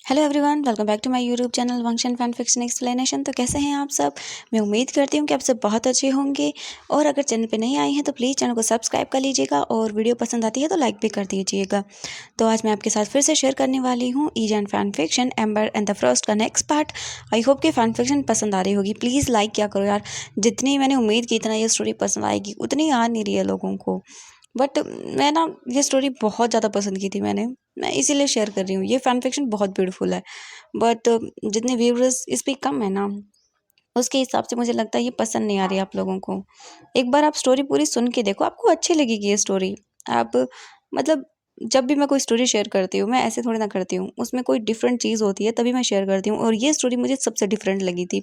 Hello everyone, welcome back to my YouTube channel वंशन fan fiction explanation. तो कैसे हैं आप सब? मैं उम्मीद करती हूँ कि आप सब बहुत अच्छे होंगे। और अगर चैनल पे नहीं आए हैं तो प्लीज़ चैनल को सब्सक्राइब कर लीजिएगा और वीडियो पसंद आती है तो लाइक भी कर दीजिएगा। तो आज मैं आपके साथ फिर से शेयर करने वाली हूँ engine fan fiction amber and the Frost का नेक्स्ट पार्ट। आई होप कि फैन फिक्शन पसंद आ रही होगी। प्लीज़ लाइक क्या करो यार, जितनी मैंने उम्मीद की इतना ये स्टोरी पसंद आएगी उतनी आ नहीं रही है लोगों को। बट मैं ना ये स्टोरी बहुत ज़्यादा पसंद की थी मैं इसीलिए शेयर कर रही हूँ। ये फैन फिक्शन बहुत ब्यूटीफुल है, बट जितने व्यूअर्स इस पे कम है ना, उसके हिसाब से मुझे लगता है ये पसंद नहीं आ रही आप लोगों को। एक बार आप स्टोरी पूरी सुन के देखो, आपको अच्छी लगेगी ये स्टोरी। आप मतलब जब भी मैं कोई स्टोरी शेयर करती हूँ, मैं ऐसे थोड़ी ना करती हूँ, उसमें कोई डिफरेंट चीज़ होती है तभी मैं शेयर करती हूँ। और ये स्टोरी मुझे सबसे डिफरेंट लगी थी,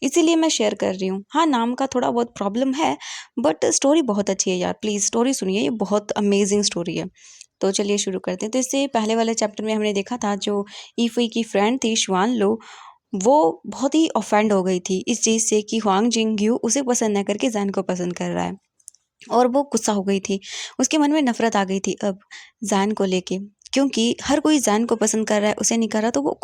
इसीलिए मैं शेयर कर रही हूँ। हाँ, नाम का थोड़ा बहुत प्रॉब्लम है, बट स्टोरी बहुत अच्छी है यार। प्लीज़ स्टोरी सुनिए, ये बहुत अमेजिंग स्टोरी है। तो चलिए शुरू करते हैं। तो इससे पहले वाले चैप्टर में हमने देखा था जो ईफई की फ्रेंड थी शुआन लो, वो बहुत ही ऑफेंड हो गई थी इस चीज़ से कि हुआंग जिंगयू उसे पसंद न करके जैन को पसंद कर रहा है। और वो गुस्सा हो गई थी, उसके मन में नफरत आ गई थी अब जैन को लेके, क्योंकि हर कोई जैन को पसंद कर रहा है, उसे नहीं कर रहा। तो वो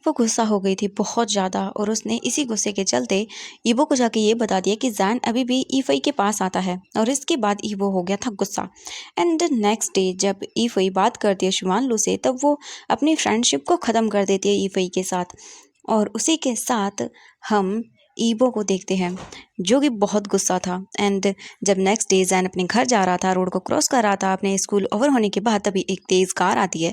गुस्सा हो गई थी बहुत ज़्यादा। और उसने इसी गुस्से के चलते ईबो को जाके ये बता दिया कि जैन अभी भी ईफई के पास आता है। और इसके बाद ईबो हो गया था गुस्सा। एंड नेक्स्ट डे जब ईफई बात करती है शुआन लू से, तब वो अपनी फ्रेंडशिप को ख़त्म कर देती है ईफई के साथ। और उसी के साथ हम ईबो को देखते हैं जो कि बहुत गुस्सा था। एंड जब नेक्स्ट डे जैन अपने घर जा रहा था, रोड को क्रॉस कर रहा था अपने स्कूल ओवर होने के बाद, तभी एक तेज़ कार आती है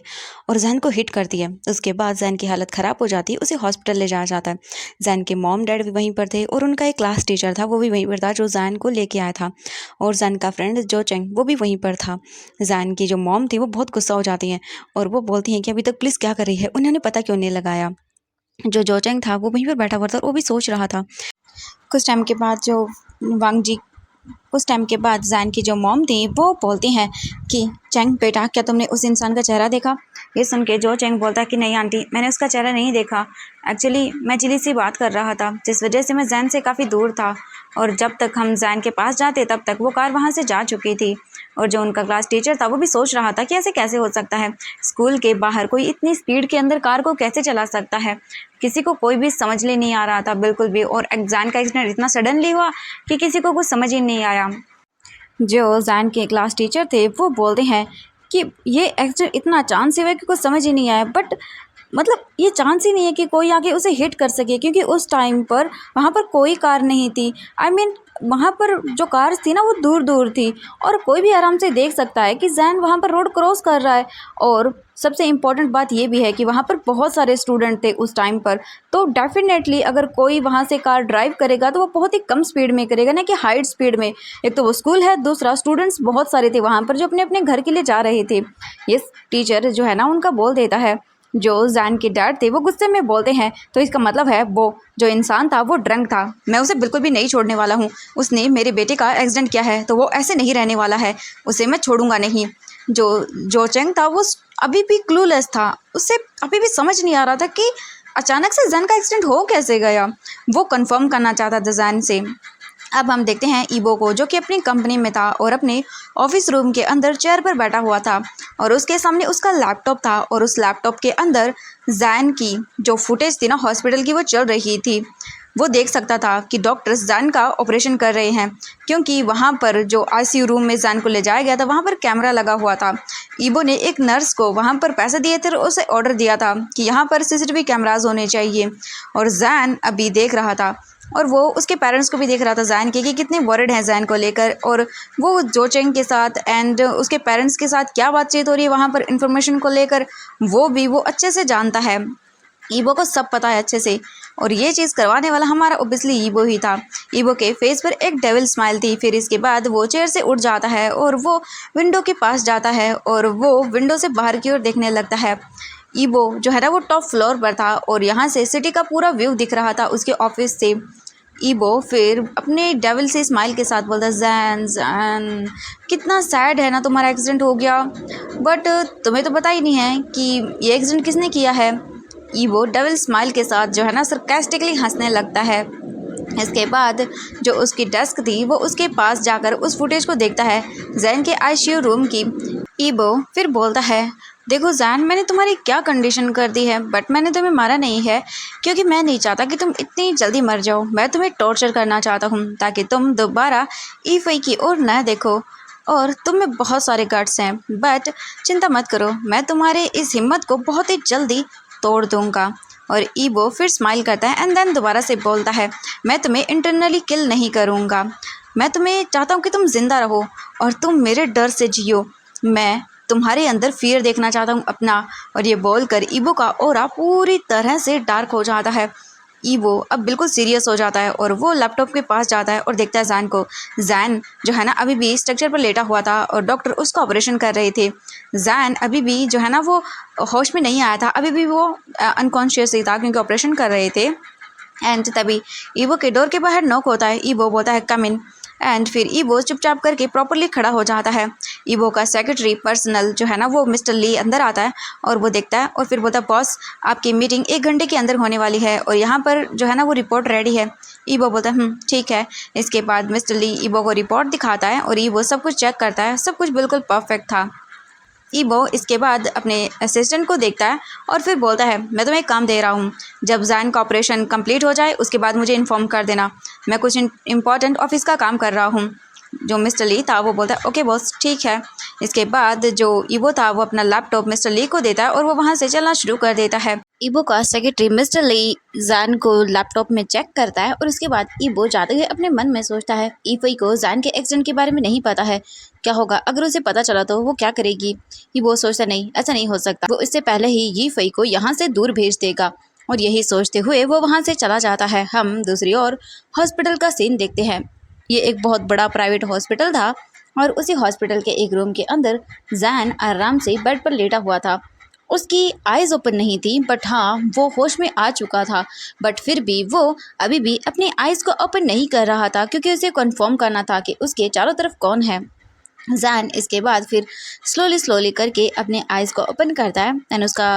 और जैन को हिट करती है। उसके बाद जैन की हालत ख़राब हो जाती है, उसे हॉस्पिटल ले जाया जाता है। जैन के मॉम डैड भी वहीं पर थे और उनका एक क्लास टीचर था, वो भी वहीं पर था जो जैन को लेके आया था। और जैन का फ्रेंड जो चेंग वो भी वहीं पर था। जैन की जो मॉम थी वो बहुत गुस्सा हो जाती हैं और वो बोलती हैं कि अभी तक पुलिस क्या कर रही है, उन्होंने पता क्यों नहीं लगाया। जो जोचेंग था वो वहीं पर बैठा हुआ था और वो भी सोच रहा था। कुछ टाइम के बाद जो वांग जी उस टाइम के बाद जैन की जो मॉम थी वो बोलती हैं कि चेंग बेटा, क्या तुमने उस इंसान का चेहरा देखा? ये सुन के जो चेंग बोलता है कि नहीं आंटी, मैंने उसका चेहरा नहीं देखा। एक्चुअली मैं चिली से बात कर रहा था, जिस वजह से मैं जैन से काफ़ी दूर था। और जब तक हम जैन के पास जाते तब तक वो कार वहाँ से जा चुकी थी। और जो उनका क्लास टीचर था वो भी सोच रहा था कि ऐसे कैसे हो सकता है, स्कूल के बाहर कोई इतनी स्पीड के अंदर कार को कैसे चला सकता है। किसी को कोई भी समझ ले नहीं आ रहा था बिल्कुल भी। और जैन का एक्सीडेंट इतना सडनली हुआ कि किसी को कुछ समझ ही नहीं आया। जो जैन के क्लास टीचर थे वो बोलते हैं कि ये एक्सीडेंट इतना चांस से हुआ है कि कुछ समझ ही नहीं आया। बट मतलब ये चांस ही नहीं है कि कोई आके उसे हिट कर सके, क्योंकि उस टाइम पर वहाँ पर कोई कार नहीं थी। आई मीन वहाँ पर जो कार थी ना वो दूर दूर थी और कोई भी आराम से देख सकता है कि जैन वहाँ पर रोड क्रॉस कर रहा है। और सबसे इम्पॉर्टेंट बात ये भी है कि वहाँ पर बहुत सारे स्टूडेंट थे उस टाइम पर। तो डेफिनेटली अगर कोई वहाँ से कार ड्राइव करेगा तो वो बहुत ही कम स्पीड में करेगा, ना कि हाई स्पीड में। एक तो वो स्कूल है, दूसरा स्टूडेंट्स बहुत सारे थे वहाँ पर जो अपने अपने घर के लिए जा रहे थे। ये टीचर जो है ना उनका बोल देता है। जो जैन के डैड थे वो गुस्से में बोलते हैं, तो इसका मतलब है वो जो इंसान था वो ड्रंक था, मैं उसे बिल्कुल भी नहीं छोड़ने वाला हूँ। उसने मेरे बेटे का एक्सीडेंट किया है तो वो ऐसे नहीं रहने वाला है, उसे मैं छोड़ूंगा नहीं। जो चेंग था वो अभी भी क्लूलेस था, उसे अभी भी समझ नहीं आ रहा था कि अचानक से जैन का एक्सीडेंट हो कैसे गया। वो कंफर्म करना चाहता था जैन से। अब हम देखते हैं ईबो को, जो कि अपनी कंपनी में था और अपने ऑफिस रूम के अंदर चेयर पर बैठा हुआ था। और उसके सामने उसका लैपटॉप था और उस लैपटॉप के अंदर जैन की जो फुटेज थी ना हॉस्पिटल की वो चल रही थी। वो देख सकता था कि डॉक्टर्स जैन का ऑपरेशन कर रहे हैं, क्योंकि वहाँ पर जो आईसीयू रूम में जैन को ले जाया गया था वहाँ पर कैमरा लगा हुआ था। ईबो ने एक नर्स को वहाँ पर पैसे दिए थे और उसे ऑर्डर दिया था कि यहाँ पर सीसीटीवी कैमराज होने चाहिए। और जैन अभी देख रहा था और वो उसके पेरेंट्स को भी देख रहा था जैन के कि कितने वरिड हैं जैन को लेकर। और वो जो चेंग के साथ एंड उसके पेरेंट्स के साथ क्या बातचीत हो रही है वहाँ पर इंफॉर्मेशन को लेकर, वो अच्छे से जानता है। ईबो को सब पता है अच्छे से। और ये चीज़ करवाने वाला हमारा ओबियसली ईबो ही था। ईबो के फेस पर एक डेविल स्माइल थी। फिर इसके बाद वो चेयर से उठ जाता है और वो विंडो के पास जाता है और वो विंडो से बाहर की ओर देखने लगता है। ईबो जो है ना वो टॉप फ्लोर पर था और यहाँ से सिटी का पूरा व्यू दिख रहा था उसके ऑफिस से। ईबो फिर अपने डेविल से स्माइल के साथ बोलता, जैन जैन कितना सैड है ना तुम्हारा एक्सीडेंट हो गया, बट तुम्हें तो पता ही नहीं है कि ये एक्सीडेंट किसने किया है। ईबो डेविल स्माइल के साथ जो है ना सरकास्टिकली हंसने लगता है। इसके बाद जो उसकी डेस्क थी वो उसके पास जाकर उस फुटेज को देखता है जैन के आईसीयू रूम की। ईबो फिर बोलता है, देखो जैन, मैंने तुम्हारी क्या कंडीशन कर दी है, बट मैंने तुम्हें मारा नहीं है क्योंकि मैं नहीं चाहता कि तुम इतनी जल्दी मर जाओ। मैं तुम्हें टॉर्चर करना चाहता हूँ ताकि तुम दोबारा ईफई की ओर न देखो। और तुम में बहुत सारे गट्स हैं, बट चिंता मत करो, मैं तुम्हारे इस हिम्मत को बहुत ही जल्दी तोड़ दूंगा। और ईबो फिर स्माइल करता है एंड देन दोबारा से बोलता है, मैं तुम्हें इंटरनली किल नहीं करूँगा। मैं तुम्हें चाहता हूँ कि तुम जिंदा रहो और तुम मेरे डर से जियो। मैं तुम्हारे अंदर फियर देखना चाहता हूँ अपना। और ये बोलकर ईबो का ऑरा पूरी तरह से डार्क हो जाता है। ईबो अब बिल्कुल सीरियस हो जाता है और वो लैपटॉप के पास जाता है और देखता है जैन को। जैन जो है ना अभी भी स्ट्रक्चर पर लेटा हुआ था और डॉक्टर उसका ऑपरेशन कर रहे थे। जैन अभी भी जो है ना वो होश में नहीं आया था, अभी भी वो अनकॉन्शियस ही था क्योंकि ऑपरेशन कर रहे थे। एंड तभी ईबो के डोर के बाहर नॉक होता है। ईबो बोलता है कम इन। एंड फिर ईबो चुपचाप करके प्रॉपरली खड़ा हो जाता है। ईबो का सेक्रेटरी पर्सनल जो है ना वो मिस्टर ली अंदर आता है और वो देखता है और फिर बोलता है, बॉस आपकी मीटिंग 1 घंटे के अंदर होने वाली है और यहाँ पर जो है ना वो रिपोर्ट रेडी है। ईबो बोलता है ठीक है। इसके बाद मिस्टर ली ईबो को रिपोर्ट दिखाता है और ईबो सब कुछ चेक करता है, सब कुछ बिल्कुल परफेक्ट था। ईबो इसके बाद अपने असिस्टेंट को देखता है और फिर बोलता है, मैं तुम्हें एक काम दे रहा हूँ, जब जैन का ऑपरेशन कंप्लीट हो जाए उसके बाद मुझे इन्फॉर्म कर देना, मैं कुछ इम्पॉर्टेंट ऑफिस का काम कर रहा हूँ। जो मिस्टर ली था वो बोलता है ओके बॉस ठीक है। इसके बाद जो ईबो था वो अपना लैपटॉप मिस्टर ली को देता है और वो वहाँ से चलना शुरू कर देता है। ईबो का सेक्रेटरी मिस्टर ली जैन को लैपटॉप में चेक करता है और उसके बाद ईबो जाते हुए अपने मन में सोचता है, ईफई को जैन के एक्सीडेंट के बारे में नहीं पता है, क्या होगा अगर उसे पता चला तो वो क्या करेगी। ईबो सोचता नहीं, ऐसा नहीं हो सकता, वो इससे पहले ही ईफई को यहाँ से दूर भेज देगा। और यही सोचते हुए वो वहाँ से चला जाता है। हम दूसरी ओर हॉस्पिटल का सीन देखते हैं। ये एक बहुत बड़ा प्राइवेट हॉस्पिटल था और उसी हॉस्पिटल के एक रूम के अंदर जैन आराम से बेड पर लेटा हुआ था। उसकी आइज़ ओपन नहीं थी, बट हाँ वो होश में आ चुका था, बट फिर भी वो अभी भी अपनी आइज़ को ओपन नहीं कर रहा था क्योंकि उसे कंफर्म करना था कि उसके चारों तरफ कौन है। जैन इसके बाद फिर स्लोली करके अपने आइज़ को ओपन करता है एंड उसका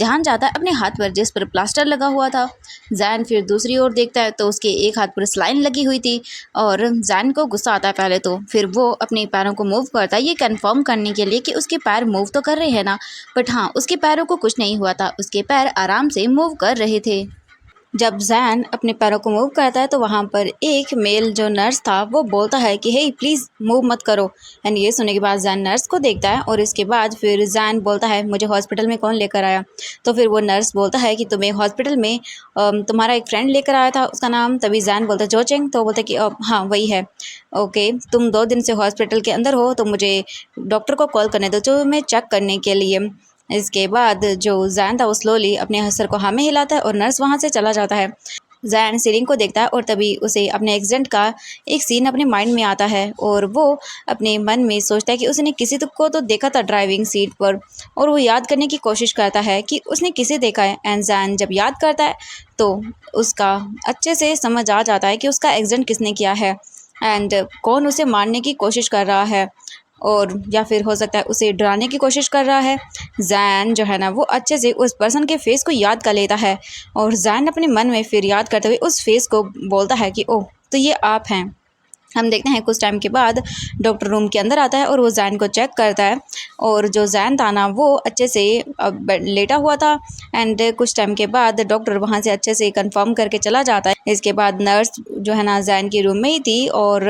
ध्यान जाता है अपने हाथ पर जिस पर प्लास्टर लगा हुआ था। जैन फिर दूसरी ओर देखता है तो उसके एक हाथ पर स्लाइन लगी हुई थी और जैन को गुस्सा आता है पहले तो, फिर वो अपने पैरों को मूव करता है ये कंफर्म करने के लिए कि उसके पैर मूव तो कर रहे हैं ना। बट हाँ उसके पैरों को कुछ नहीं हुआ था, उसके पैर आराम से मूव कर रहे थे। जब जैन अपने पैरों को मूव करता है तो वहाँ पर एक मेल जो नर्स था वो बोलता है कि हे प्लीज़ मूव मत करो। एंड ये सुनने के बाद जैन नर्स को देखता है और इसके बाद फिर जैन बोलता है, मुझे हॉस्पिटल में कौन लेकर आया। तो फिर वो नर्स बोलता है कि तुम्हें हॉस्पिटल में तुम्हारा एक फ्रेंड लेकर आया था, उसका नाम। तभी जैन बोलता है जोचेंग। तो बोलता है कि हाँ वही है। ओके तुम 2 दिन से हॉस्पिटल के अंदर हो तो मुझे डॉक्टर को कॉल करने दो जो मैं चेक करने के लिए। इसके बाद जो जैन था वो स्लोली अपने सर को हाँ में हिलाता है और नर्स वहाँ से चला जाता है। जैन सीलिंग को देखता है और तभी उसे अपने एक्सीडेंट का एक सीन अपने माइंड में आता है और वो अपने मन में सोचता है कि उसने किसी को तो देखा था ड्राइविंग सीट पर, और वो याद करने की कोशिश करता है कि उसने किसे देखा है। एंड जैन जब याद करता है तो उसका अच्छे से समझ आ जाता है कि उसका एक्सीडेंट किसने किया है एंड कौन उसे मारने की कोशिश कर रहा है, और या फिर हो सकता है उसे डराने की कोशिश कर रहा है। जैन जो है ना वो अच्छे से उस पर्सन के फेस को याद कर लेता है और जैन अपने मन में फिर याद करते हुए उस फेस को बोलता है कि ओह तो ये आप हैं। हम देखते हैं कुछ टाइम के बाद डॉक्टर रूम के अंदर आता है और वो जैन को चेक करता है और जो जैन था ना वो अच्छे से लेटा हुआ था। एंड कुछ टाइम के बाद डॉक्टर वहाँ से अच्छे से कंफर्म करके चला जाता है। इसके बाद नर्स जो है ना जैन के रूम में ही थी और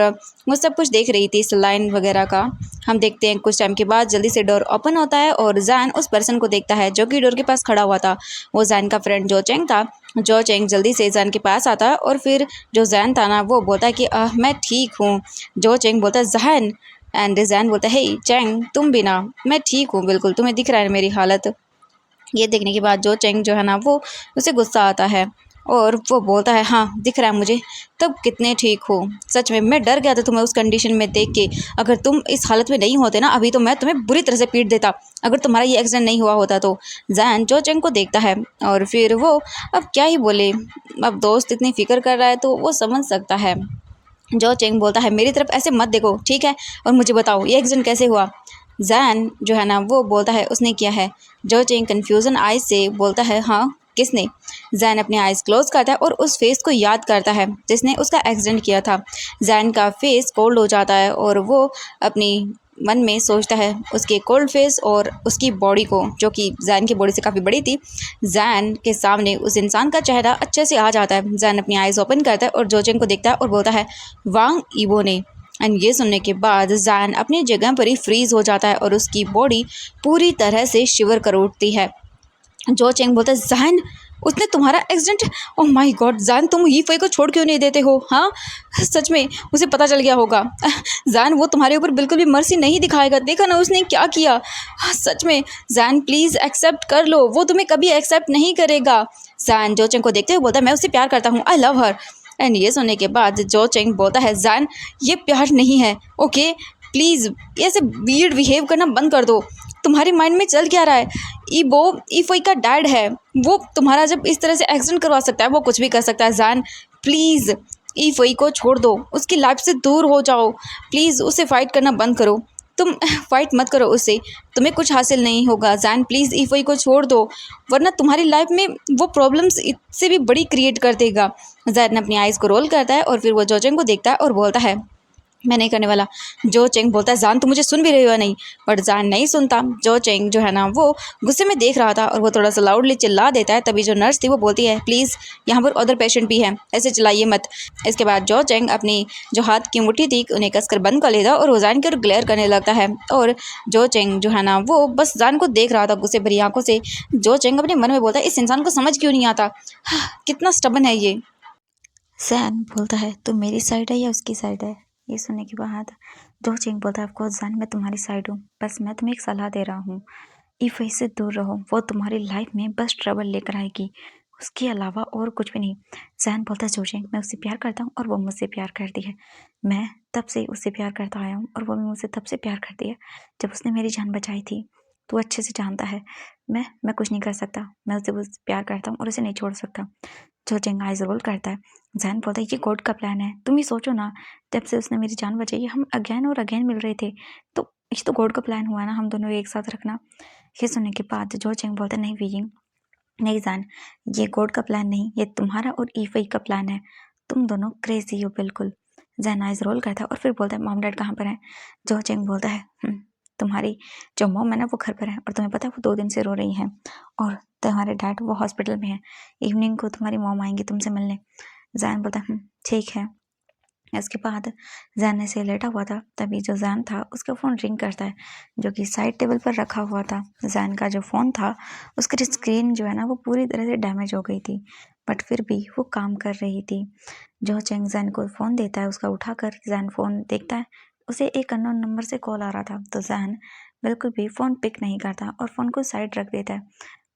वो सब कुछ देख रही थी सलाइन वगैरह का। हम देखते हैं कुछ टाइम के बाद जल्दी से डोर ओपन होता है और जैन उस पर्सन को देखता है जो कि डोर के पास खड़ा हुआ था। वो जैन का फ्रेंड जोचेंग था। जोचेंग जल्दी से जैन के पास आता है और फिर जो जैन था ना वो बोलता है कि मैं ठीक हूँ। जोचेंग बोलता है जैन, एंड जैन बोलता है हे चेंग तुम भी ना, मैं ठीक हूँ बिल्कुल, तुम्हें दिख रहा है मेरी हालत। ये देखने के बाद जोचेंग जो है ना वो उसे गुस्सा आता है और वो बोलता है हाँ दिख रहा है मुझे, तब कितने ठीक हो, सच में मैं डर गया था तुम्हें उस कंडीशन में देख के। अगर तुम इस हालत में नहीं होते ना अभी तो मैं तुम्हें बुरी तरह से पीट देता, अगर तुम्हारा ये एक्सीडेंट नहीं हुआ होता तो। जैन जोचेंग को देखता है और फिर वो अब क्या ही बोले, अब दोस्त इतनी फिक्र कर रहा है तो वो समझ सकता है। जोचेंग बोलता है मेरी तरफ ऐसे मत देखो ठीक है, और मुझे बताओ ये एक्सीडेंट कैसे हुआ। जैन जो है ना वो बोलता है उसने किया है। जोचेंग कन्फ्यूज़न आइज से बोलता है हाँ किसने। जैन अपने आइज़ क्लोज करता है और उस फेस को याद करता है जिसने उसका एक्सीडेंट किया था। जैन का फेस कोल्ड हो जाता है और वो अपनी मन में सोचता है उसके कोल्ड फेस और उसकी बॉडी को, जो कि जैन की बॉडी से काफ़ी बड़ी थी। जैन के सामने उस इंसान का चेहरा अच्छे से आ जाता है। जैन अपनी आइज़ ओपन करता है और जोचेंग को देखता है और बोलता है वांग ईवो ने। एंड ये सुनने के बाद जैन अपनी जगह पर ही फ्रीज हो जाता है और उसकी बॉडी पूरी तरह से शिवर कर उठती है। जो चेंग बोलता है जैन, उसने तुम्हारा accident, oh my God Jain, तुम ही फई को छोड़ क्यों नहीं देते हो? हाँ, सच में उसे पता चल गया होगा। जैन, वो तुम्हारे ऊपर बिल्कुल भी मर्सी नहीं दिखाएगा, देखा ना उसने क्या किया। सच में जैन, प्लीज़ एक्सेप्ट कर लो, वो तुम्हें कभी एक्सेप्ट नहीं करेगा। जैन जो चेंग को देखते हुए बोलता है मैं उससे प्यार करता हूँ, आई लव हर। एंड ये सुनने के बाद जो चेंग बोलता है जैन, ये प्यार नहीं है, ओके, प्लीज़ ऐसे वियर्ड बिहेव करना बंद कर दो। तुम्हारे माइंड में चल क्या रहा है? ईबो ईफोई का डैड है, वो तुम्हारा जब इस तरह से एक्सीडेंट करवा सकता है, वो कुछ भी कर सकता है। जैन, प्लीज़ ईफोई को छोड़ दो, उसकी लाइफ से दूर हो जाओ, प्लीज़ उससे फाइट करना बंद करो, तुम फाइट मत करो उससे, तुम्हें कुछ हासिल नहीं होगा। जैन, प्लीज़ ईफोई को छोड़ दो, वरना तुम्हारी लाइफ में वो प्रॉब्लम्स इससे भी बड़ी क्रिएट कर देगा। जैन अपनी आइज़ को रोल करता है और फिर वो जोचेंग को देखता है और बोलता है मैं नहीं करने वाला। जो चेंग बोलता है जान, तुम मुझे सुन भी रही हो या नहीं? बट जान नहीं सुनता। जो चेंग जो है ना वो गुस्से में देख रहा था और वो थोड़ा सा लाउडली चिल्ला देता है। तभी जो नर्स थी वो बोलती है प्लीज़ यहाँ पर अदर पेशेंट भी है, ऐसे चिल्लाइए मत। इसके बाद जो चेंग अपनी जो हाथ की मुट्ठी थी उन्हें कसकर बंद कर लेता और वो जान की ओर ग्लेयर करने लगता है। और जो चेंग जो है ना वो बस जान को देख रहा था गुस्से भरी आंखों से। जो चेंग अपने मन में बोलता है इस इंसान को समझ क्यों नहीं आता, कितना स्टबन है ये। जैन बोलता है तुम मेरी साइड है या उसकी साइड है? ये सुनने के बाद जो चिंग बोलता है ऑफ कोर्स जैन, मैं तुम्हारी साइड हूँ, बस मैं तुम्हें एक सलाह दे रहा हूँ, इफ़ से दूर रहो, वो तुम्हारी लाइफ में बस ट्रबल लेकर आएगी, उसके अलावा और कुछ भी नहीं। जैन बोलता है जोचिंग, मैं उससे प्यार करता हूँ और वो मुझसे प्यार करती है, मैं तब से उससे प्यार करता आया हूँ और वो भी मुझसे तब से प्यार करती है जब उसने मेरी जान बचाई थी। तू अच्छे से जानता है मैं कुछ नहीं कर सकता, मैं उससे प्यार करता हूँ और उसे नहीं छोड़ सकता। जो चेंग आइज रोल करता है। जैन बोलता है ये गॉड का प्लान है, तुम ही सोचो ना, जब से उसने मेरी जान बचाई हम अगेन और अगेन मिल रहे थे, तो ये तो गॉड का प्लान हुआ ना, हम दोनों एक साथ रखना। ये सुनने के बाद जो चेंग बोलता है नहीं वीजिंग, नहीं जैन, ये गॉड का प्लान नहीं, ये तुम्हारा और ईफई का प्लान है, तुम दोनों क्रेजी हो बिल्कुल। जैन आइज रोल करता है और फिर बोलता है मॉम डैड कहाँ पर है? जो चेंग बोलता है तुम्हारी जो मॉम है ना वो घर पर है और तुम्हें पता है वो 2 दिन से रो रही हैं और तुम्हारे डैड वो हॉस्पिटल में है, इवनिंग को तुम्हारी मॉम आएंगी तुमसे मिलने। जैन बोलता है ठीक है। इसके बाद जैन ऐसे लेटा हुआ था, तभी जो जैन था उसका फ़ोन रिंग करता है, जो कि साइड टेबल पर रखा हुआ था। जैन का जो फ़ोन था उसकी स्क्रीन जो है ना वो पूरी तरह से डैमेज हो गई थी, बट फिर भी वो काम कर रही थी। जो चेंग जैन को फ़ोन देता है, उसका उठाकर जैन फ़ोन देखता है, उसे एक अननोन नंबर से कॉल आ रहा था, तो जैन बिल्कुल भी फ़ोन पिक नहीं करता और फ़ोन को साइड रख देता है।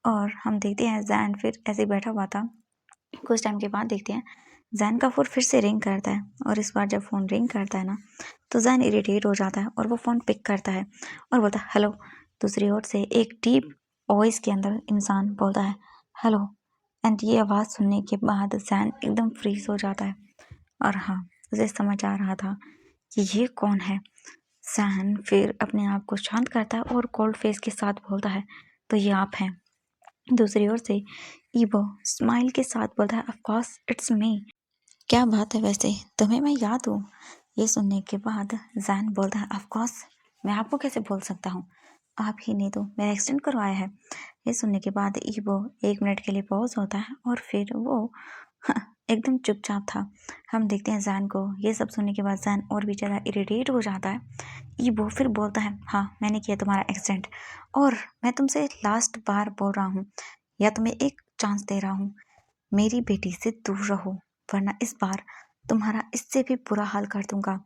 और हम देखते हैं जैन फिर ऐसे ही बैठा हुआ था। कुछ टाइम के बाद देखते हैं जैन का फ़ोन फिर से रिंग करता है और इस बार जब फ़ोन रिंग करता है ना तो जैन इरिटेट हो जाता है और वो फ़ोन पिक करता है और बोलता है हेलो। दूसरी ओर से एक डीप वॉइस के अंदर इंसान बोलता है हेलो। एंड ये आवाज़ सुनने के बाद जैन एकदम फ्रीज हो जाता है और हाँ, उसे समझ आ रहा था कि ये कौन है। जैन फिर अपने आप को शांत करता है और कोल्ड फेस के साथ बोलता है तो ये आप हैं। दूसरी ओर से ईबो स्माइल के साथ बोलता है ऑफ कोर्स इट्स मी। क्या बात है, वैसे तुम्हें मैं याद हूँ? ये सुनने के बाद जैन बोलता है ऑफ कोर्स, मैं आपको कैसे भूल सकता हूँ, आप ही ने तो मेरा एक्सटेंड करवाया है। ये सुनने के बाद ईबो 1 मिनट के लिए पॉज होता है और फिर वो एकदम चुपचाप था। हम देखते हैं जैन को। ये सब सुनने के बाद जैन और भी ज़्यादा इरिटेट हो जाता है। ईबो फिर बोलता है हाँ, मैंने किया तुम्हारा एक्सीडेंट और मैं तुमसे लास्ट बार बोल रहा हूँ या तुम्हें एक चांस दे रहा हूँ, मेरी बेटी से दूर रहो, वरना इस बार तुम्हारा इससे भी बुरा हाल कर दूंगा।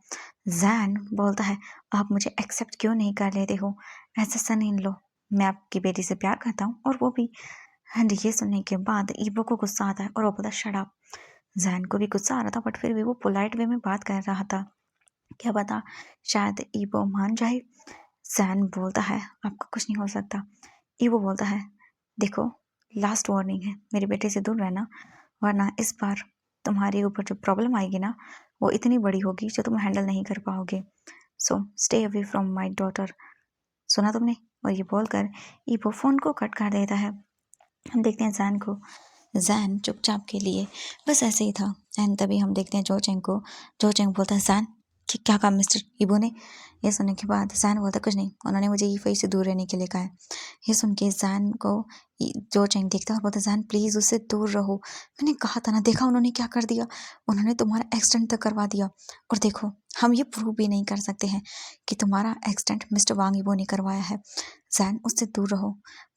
जैन बोलता है आप मुझे एक्सेप्ट क्यों नहीं कर लेते हो, ऐसा सन इन लो, मैं आपकी बेटी से प्यार करता हूँ और वो भी। एंड ये सुनने के बाद ईबो को गुस्सा आता है और वो बोलता शट अप। जैन को भी गुस्सा आ रहा था, बट फिर भी वो पोलाइट वे में बात कर रहा था, क्या पता शायद ईबो मान जाए। जैन बोलता है आपका कुछ नहीं हो सकता। ईबो बोलता है देखो, लास्ट वार्निंग है, मेरे बेटे से दूर रहना, वरना इस बार तुम्हारे ऊपर जो प्रॉब्लम आएगी ना वो इतनी बड़ी होगी जो तुम हैंडल नहीं कर पाओगे। So stay away from my daughter. सुना तुमने? और ये बोलकर ईबो फोन को कट कर देता है। हम देखते हैं जैन को। जैन चुपचाप के लिए बस ऐसे ही था। एंड तभी हम देखते हैं जो चेंग को। जो चेंग बोलता है जैन, क्या कहा मिस्टर ईबो ने? ये सुनने के बाद जैन बोलता कुछ नहीं, उन्होंने मुझे ईफई से दूर रहने के लिए कहा है। ये सुन के जैन को जो चेंग देखता है और बोलता जैन प्लीज़ उससे दूर रहो, मैंने कहा था ना, देखा उन्होंने क्या कर दिया, उन्होंने तुम्हारा एक्सीडेंट तक करवा दिया, और देखो हम ये प्रूव भी नहीं कर सकते हैं कि तुम्हारा एक्सीडेंट मिस्टर वांग ईबो ने करवाया है। जैन उससे दूर रहो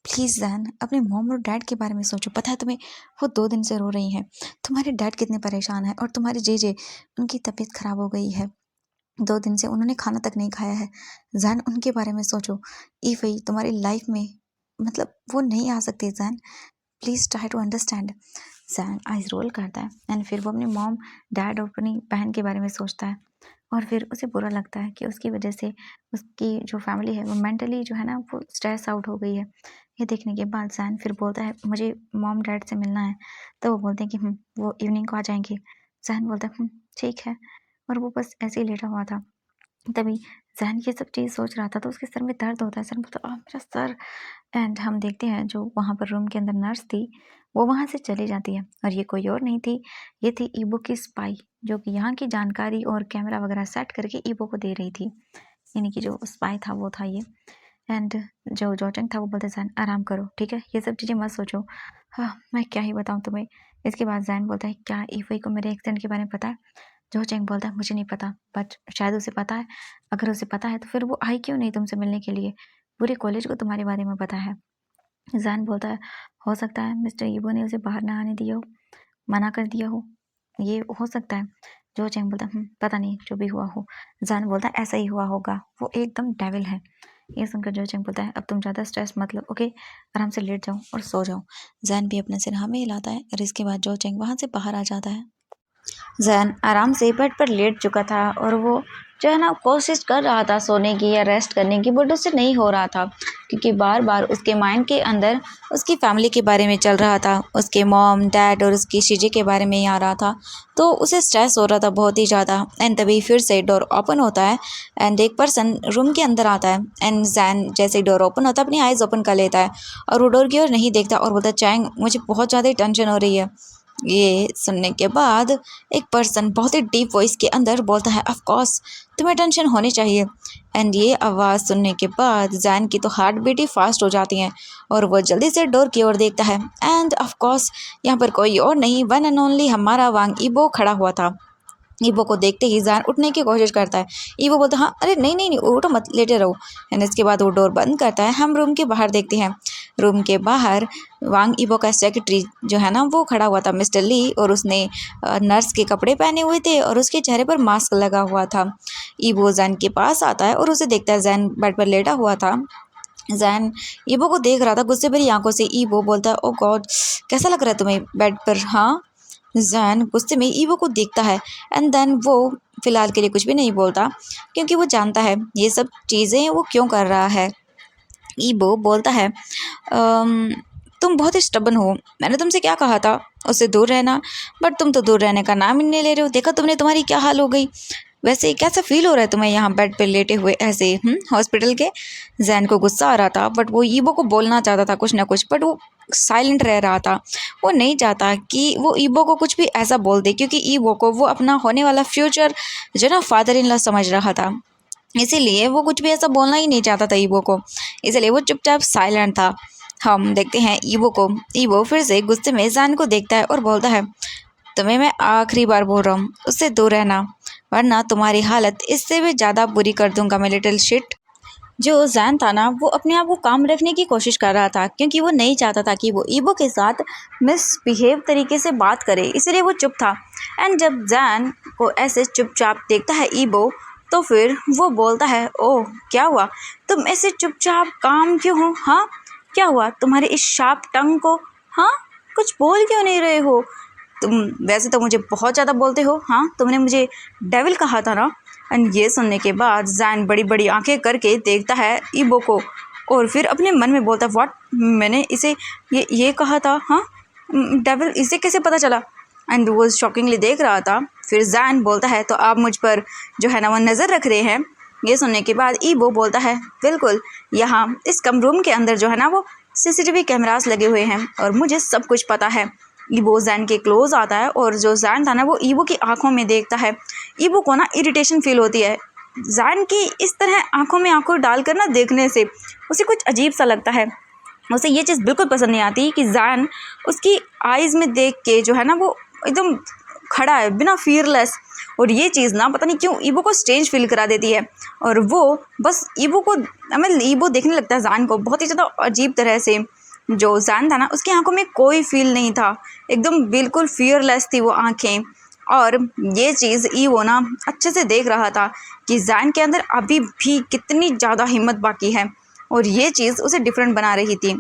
प्लीज़। जैन अपने मॉम और डैड के बारे में सोचो, पता है तुम्हें वो 2 दिन से रो रही हैं, तुम्हारे डैड कितने परेशान हैं, और तुम्हारे जेजे उनकी तबीयत खराब हो गई है, 2 दिन से उन्होंने खाना तक नहीं खाया है। जैन उनके बारे में सोचो, ईफई तुम्हारी लाइफ में मतलब वो नहीं आ सकती। Jain please try to understand. जैन आइज रोल करता है एंड फिर वो अपने मॉम डैड और अपनी बहन के बारे में सोचता है, और फिर उसे बुरा लगता है कि उसकी वजह से उसकी जो फैमिली है वो मेंटली जो है ना वो स्ट्रेस आउट हो गई है। ये देखने के बाद जैन फिर बोलता है मुझे मॉम डैड से मिलना है, तो वो बोलते हैं कि वो इवनिंग को आ जाएंगे। जैन बोलता है ठीक है, और वो बस ऐसे ही लेटा हुआ था। तभी जैन ये सब चीज़ सोच रहा था तो उसके सर में दर्द होता है। जैन बोलता मेरा सर। एंड हम देखते हैं जो वहाँ पर रूम के अंदर नर्स थी वो वहाँ से चली जाती है, और ये कोई और नहीं थी, ये थी ईबो की स्पाई, जो कि यहाँ की जानकारी और कैमरा वगैरह सेट करके ईबो को दे रही थी। यानी कि जो स्पाई था वो था ये। एंड जो जोचंग था वो बोलते जैन आराम करो, ठीक है, ये सब चीज़ें मत सोचो। हाँ मैं क्या ही बताऊँ तुम्हें। इसके बाद जैन बोलता है क्या ईफई को मेरे एक्सीडेंट के बारे में पता है? जो चेंग बोलता है मुझे नहीं पता, बट शायद उसे पता है। अगर उसे पता है तो फिर वो आई क्यों नहीं तुमसे मिलने के लिए? पूरे कॉलेज को तुम्हारे बारे में पता है। जैन बोलता है हो सकता है मिस्टर ईबो ने उसे बाहर ना आने दिया हो, मना कर दिया हो, ये हो सकता है। जो चेंग बोलता है पता नहीं, जो भी हुआ हो। जैन बोलता है ऐसा ही हुआ होगा, वो एकदम डेविल है। ये सुनकर जो चेंग बोलता है अब तुम ज़्यादा स्ट्रेस मत लो, ओके, आराम से लेट जाओ और सो जाओ। जैन भी अपने सिर हाँ में हिलाता है, और इसके बाद जो चेंग वहाँ से बाहर आ जाता है। जैन आराम से बेड पर लेट चुका था, और वो जो है ना कोशिश कर रहा था सोने की या रेस्ट करने की, बट उससे नहीं हो रहा था, क्योंकि बार बार उसके माइंड के अंदर उसकी फैमिली के बारे में चल रहा था, उसके मॉम डैड और उसकी शीजे के बारे में ही आ रहा था, तो उसे स्ट्रेस हो रहा था बहुत ही ज़्यादा। एंड तभी फिर से डोर ओपन होता है एंड एक पर्सन रूम के अंदर आता है। एंड जैन जैसे डोर ओपन होता है अपनी आइज़ ओपन कर लेता है, और वो डोर की ओर नहीं देखता और बोलता है चैंग मुझे बहुत ज़्यादा टेंशन हो रही है। ये सुनने के बाद एक पर्सन बहुत ही डीप वॉइस के अंदर बोलता है ऑफ कोर्स तुम्हें टेंशन होनी चाहिए। एंड ये आवाज़ सुनने के बाद जैन की तो हार्ट बीट ही फास्ट हो जाती है, और वो जल्दी से डोर की ओर देखता है। एंड ऑफ कोर्स यहाँ पर कोई और नहीं, वन एंड ओनली हमारा वांग ईबो खड़ा हुआ था। ईबो को देखते ही जैन उठने की कोशिश करता है। ईबो बोलता है हाँ अरे नहीं नहीं नहीं उठो मत, लेटे रहो। एंड इसके बाद वो डोर बंद करता है। हम रूम के बाहर देखते हैं, रूम के बाहर वांग ईबो का सेक्रेटरी जो है ना वो खड़ा हुआ था मिस्टर ली, और उसने नर्स के कपड़े पहने हुए थे और उसके चेहरे पर मास्क लगा हुआ था। ईबो जैन के पास आता है और उसे देखता है, जैन बेड पर लेटा हुआ था। जैन ईबो को देख रहा था गुस्से भरी आंखों से। ईबो बोलता है ओ गॉड कैसा लग रहा है तुम्हें बेड पर? हाँ। जैन गुस्से में ईबो को देखता है एंड देन वो फिलहाल के लिए कुछ भी नहीं बोलता, क्योंकि वो जानता है ये सब चीज़ें वो क्यों कर रहा है। ईबो बोलता है तुम बहुत ही स्टबन हो, मैंने तुमसे क्या कहा था उससे दूर रहना, बट तुम तो दूर रहने का नाम ही नहीं ले रहे हो। देखा तुमने तुम्हारी क्या हाल हो गई। वैसे कैसा फील हो रहा है तुम्हें यहाँ बेड पे लेटे हुए ऐसे हॉस्पिटल के? जैन को गुस्सा आ रहा था, बट वो ईबो को बोलना चाहता था कुछ ना कुछ, बट वो साइलेंट रह रहा था। वो नहीं चाहता कि वो ईबो को कुछ भी ऐसा बोल दे, क्योंकि ईबो को वो अपना होने वाला फ्यूचर जो ना फादर इन लॉ समझ रहा था, इसीलिए वो कुछ भी ऐसा बोलना ही नहीं चाहता था ईबो को, इसलिए वो चुपचाप साइलेंट था। हम देखते हैं ईबो को। ईबो फिर से गुस्से में जैन को देखता है और बोलता है तुम्हें मैं आखिरी बार बोल रहा हूँ उससे दूर रहना, वरना तुम्हारी हालत इससे भी ज़्यादा बुरी कर दूंगा मैं लिटिल शिट। जो जैन था ना वो अपने आप को काम रखने की कोशिश कर रहा था, क्योंकि वो नहीं चाहता था कि वो ईबो के साथ मिसबिहेव तरीके से बात करे, इसलिए वो चुप था। एंड जब जैन को ऐसे चुपचाप देखता है ईबो, तो फिर वो बोलता है ओह क्या हुआ, तुम ऐसे चुपचाप काम क्यों हो? हाँ क्या हुआ तुम्हारे इस शार्प टंग को? हाँ कुछ बोल क्यों नहीं रहे हो तुम? वैसे तो मुझे बहुत ज़्यादा बोलते हो। हाँ तुमने मुझे डेविल कहा था ना। एंड ये सुनने के बाद जैन बड़ी बड़ी आंखें करके देखता है ईबो को, और फिर अपने मन में बोलता है व्हाट, मैंने इसे ये कहा था? हाँ डेविल, इसे कैसे पता चला? एंड वो शॉकिंगली देख रहा था। फिर जैन बोलता है तो आप मुझ पर जो है ना वो नज़र रख रहे हैं? ये सुनने के बाद ईबो बोलता है बिल्कुल, यहाँ इस कम रूम के अंदर जो है ना वो सीसीटीवी कैमरास लगे हुए हैं और मुझे सब कुछ पता है। ईबो जैन के क्लोज आता है और जो जैन था ना वो ईबो की आंखों में देखता है। ईबो को ना इरिटेशन फील होती है। जैन की इस तरह आंखों में आंखों डालकर ना देखने से उसे कुछ अजीब सा लगता है। उसे ये चीज़ बिल्कुल पसंद नहीं आती कि जैन उसकी आइज़ में देख के जो है ना वो एकदम खड़ा है बिना फियरलेस। और ये चीज़ ना पता नहीं क्यों ईबो को स्ट्रेंज फील करा देती है। और वो बस ईबो को ईबो देखने लगता है जैन को बहुत ही ज़्यादा अजीब तरह से। जो जैन था ना उसकी आंखों में कोई फील नहीं था, एकदम बिल्कुल फियरलेस थी वो आंखें। और ये चीज़ ईबो ना अच्छे से देख रहा था कि जैन के अंदर अभी भी कितनी ज़्यादा हिम्मत बाकी है और ये चीज़ उसे डिफरेंट बना रही थी।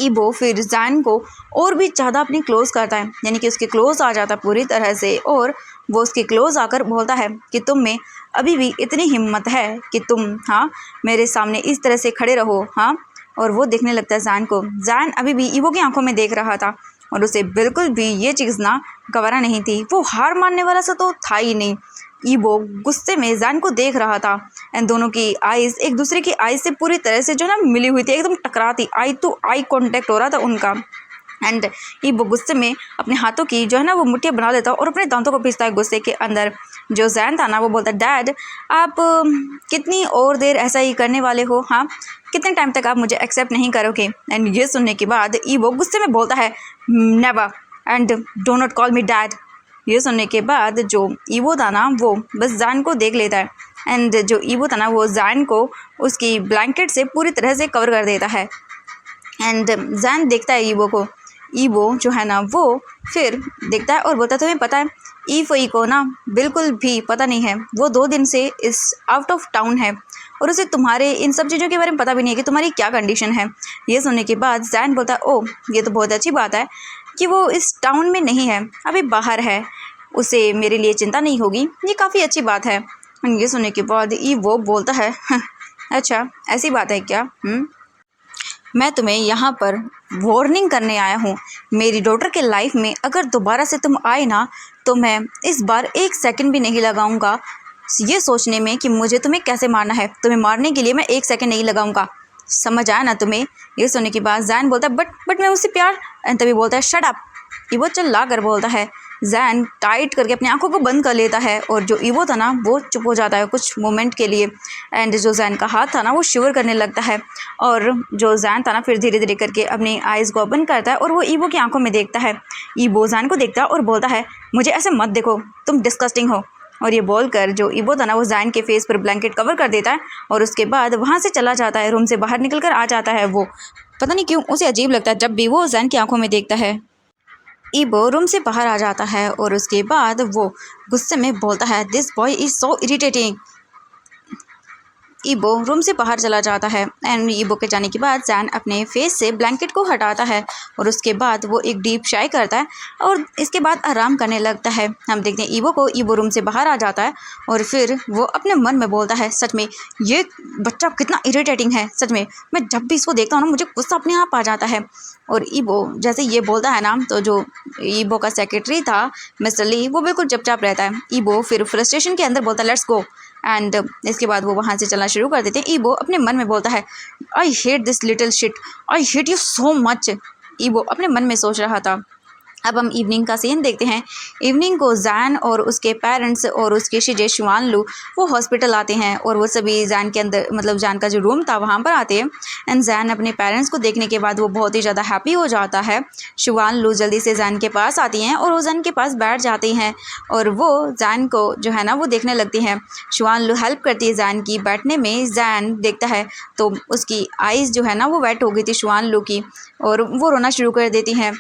ईबो फिर जैन को और भी ज़्यादा अपनी क्लोज करता है, यानी कि उसके क्लोज आ जाता है पूरी तरह से। और वो उसके क्लोज आकर बोलता है कि तुम में अभी भी इतनी हिम्मत है कि तुम हाँ मेरे सामने इस तरह से खड़े रहो हाँ। और वो देखने लगता है जैन को। जैन अभी भी ईबो की आंखों में देख रहा था और उसे बिल्कुल भी ये चीज़ ना गवारा नहीं थी। वो हार मानने वाला सा तो था ही नहीं। ईबो गुस्से में जैन को देख रहा था एंड दोनों की आइज़ एक दूसरे की आइज़ से पूरी तरह से जो ना मिली हुई थी, एकदम टकराती, आई टू आई कांटेक्ट हो रहा था उनका। एंड ईबो गुस्से में अपने हाथों की जो है ना वो मुट्ठियाँ बना लेता और अपने दांतों को पीसता है गुस्से के अंदर। जो जैन था ना वो बोलता डैड आप कितनी और देर ऐसा ही करने वाले हो हाँ, कितने टाइम तक आप मुझे एक्सेप्ट नहीं करोगे। एंड ये सुनने के बाद ईबो गुस्से में बोलता है never and do not call me dad. ये सुनने के बाद जो ईबो था ना वो बस जैन को देख लेता है एंड जो ईबो था ना वो जैन को उसकी ब्लैंकेट से पूरी तरह से कवर कर देता है। एंड जैन देखता है ईबो को। ईबो जो है ना वो फिर देखता है और बोलता है तुम्हें पता है ईफोई को ना बिल्कुल भी पता नहीं है, वो 2 दिन से इस आउट ऑफ टाउन है और उसे तुम्हारे इन सब चीज़ों के बारे में पता भी नहीं है कि तुम्हारी क्या कंडीशन है। ये सुनने के बाद जैन बोलता है ओह ये तो बहुत अच्छी बात है कि वो इस टाउन में नहीं है, अभी बाहर है, उसे मेरे लिए चिंता नहीं होगी, ये काफ़ी अच्छी बात है। ये सुनने के बाद ईबो बोलता है अच्छा ऐसी बात है क्या। मैं तुम्हें यहाँ पर वार्निंग करने आया हूँ। मेरी डॉटर के लाइफ में अगर दोबारा से तुम आए ना तो मैं इस बार 1 सेकंड भी नहीं लगाऊंगा ये सोचने में कि मुझे तुम्हें कैसे मारना है। तुम्हें मारने के लिए मैं 1 सेकंड नहीं लगाऊंगा, समझ आया ना तुम्हें। ये सुनने के बाद जैन बोलता है बट मैं उससे प्यार, तभी बोलता है शट अप। ईबो चिल्ला कर बोलता है। जैन टाइट करके अपनी आंखों को बंद कर लेता है और जो ईबो था ना वो चुप हो जाता है कुछ मोमेंट के लिए। एंड जो जैन का हाथ था ना वो शिवर करने लगता है और जो जैन था ना फिर धीरे धीरे करके अपनी आइज़ को ओपन करता है और वो ईबो की आंखों में देखता है। ईबो जैन को देखता है और बोलता है मुझे ऐसे मत देखो, तुम डिस्गस्टिंग हो। और ये बोलकर जो ईबो था ना वो जैन के फेस पर ब्लैंकेट कवर कर देता है और उसके बाद वहाँ से चला जाता है, रूम से बाहर निकल कर आ जाता है। वो पता नहीं क्यों उसे अजीब लगता है जब भी वो जैन की आंखों में देखता है। ईबो रूम से बाहर आ जाता है और उसके बाद वो गुस्से में बोलता है this boy is so irritating. Yibo room से बाहर चला जाता है एंड ईबो के जाने के बाद जैन अपने फेस से ब्लैंकेट को हटाता है और उसके बाद वो एक डीप चाय करता है और इसके बाद आराम करने लगता है। हम देखते हैं ईबो को, ईबो रूम से बाहर आ जाता है और फिर वो अपने मन में बोलता है सच में ये बच्चा कितना इरिटेटिंग है, सच में मैं जब भी इसको देखता हूँ ना मुझे गुस्सा अपने आप आ जाता है। और ईबो जैसे ये बोलता है ना तो जो ईबो का सेक्रेटरी था मिस्टर ली वो बिल्कुल चुपचाप रहता है। ईबो फिर फ्रस्ट्रेशन के अंदर बोलता है लेट्स गो एंड इसके बाद वो वहाँ से चलना शुरू कर देते हैं। ईबो अपने मन में बोलता है I hate this little shit, I hate you so much. Yibo अपने मन में सोच रहा था। अब हम इवनिंग का सीन देखते हैं। इवनिंग को जैन और उसके पेरेंट्स और उसके शिजे शुआनलू वो हॉस्पिटल आते हैं और वो सभी जैन के अंदर मतलब जैन का जो रूम था वहाँ पर आते हैं। एंड जैन अपने पेरेंट्स को देखने के बाद वो बहुत ही ज़्यादा हैप्पी हो जाता है। शुआनलू जल्दी से जैन के पास आती हैं और वो जैन के पास बैठ जाती हैं और वो जैन को जो है ना वो देखने लगती हैं। शुआनलू हेल्प करती है जैन की बैठने में। जैन देखता है तो उसकी आइज़ जो है ना वो वेट हो गई थी शुआनलू की और वो रोना शुरू कर देती हैं।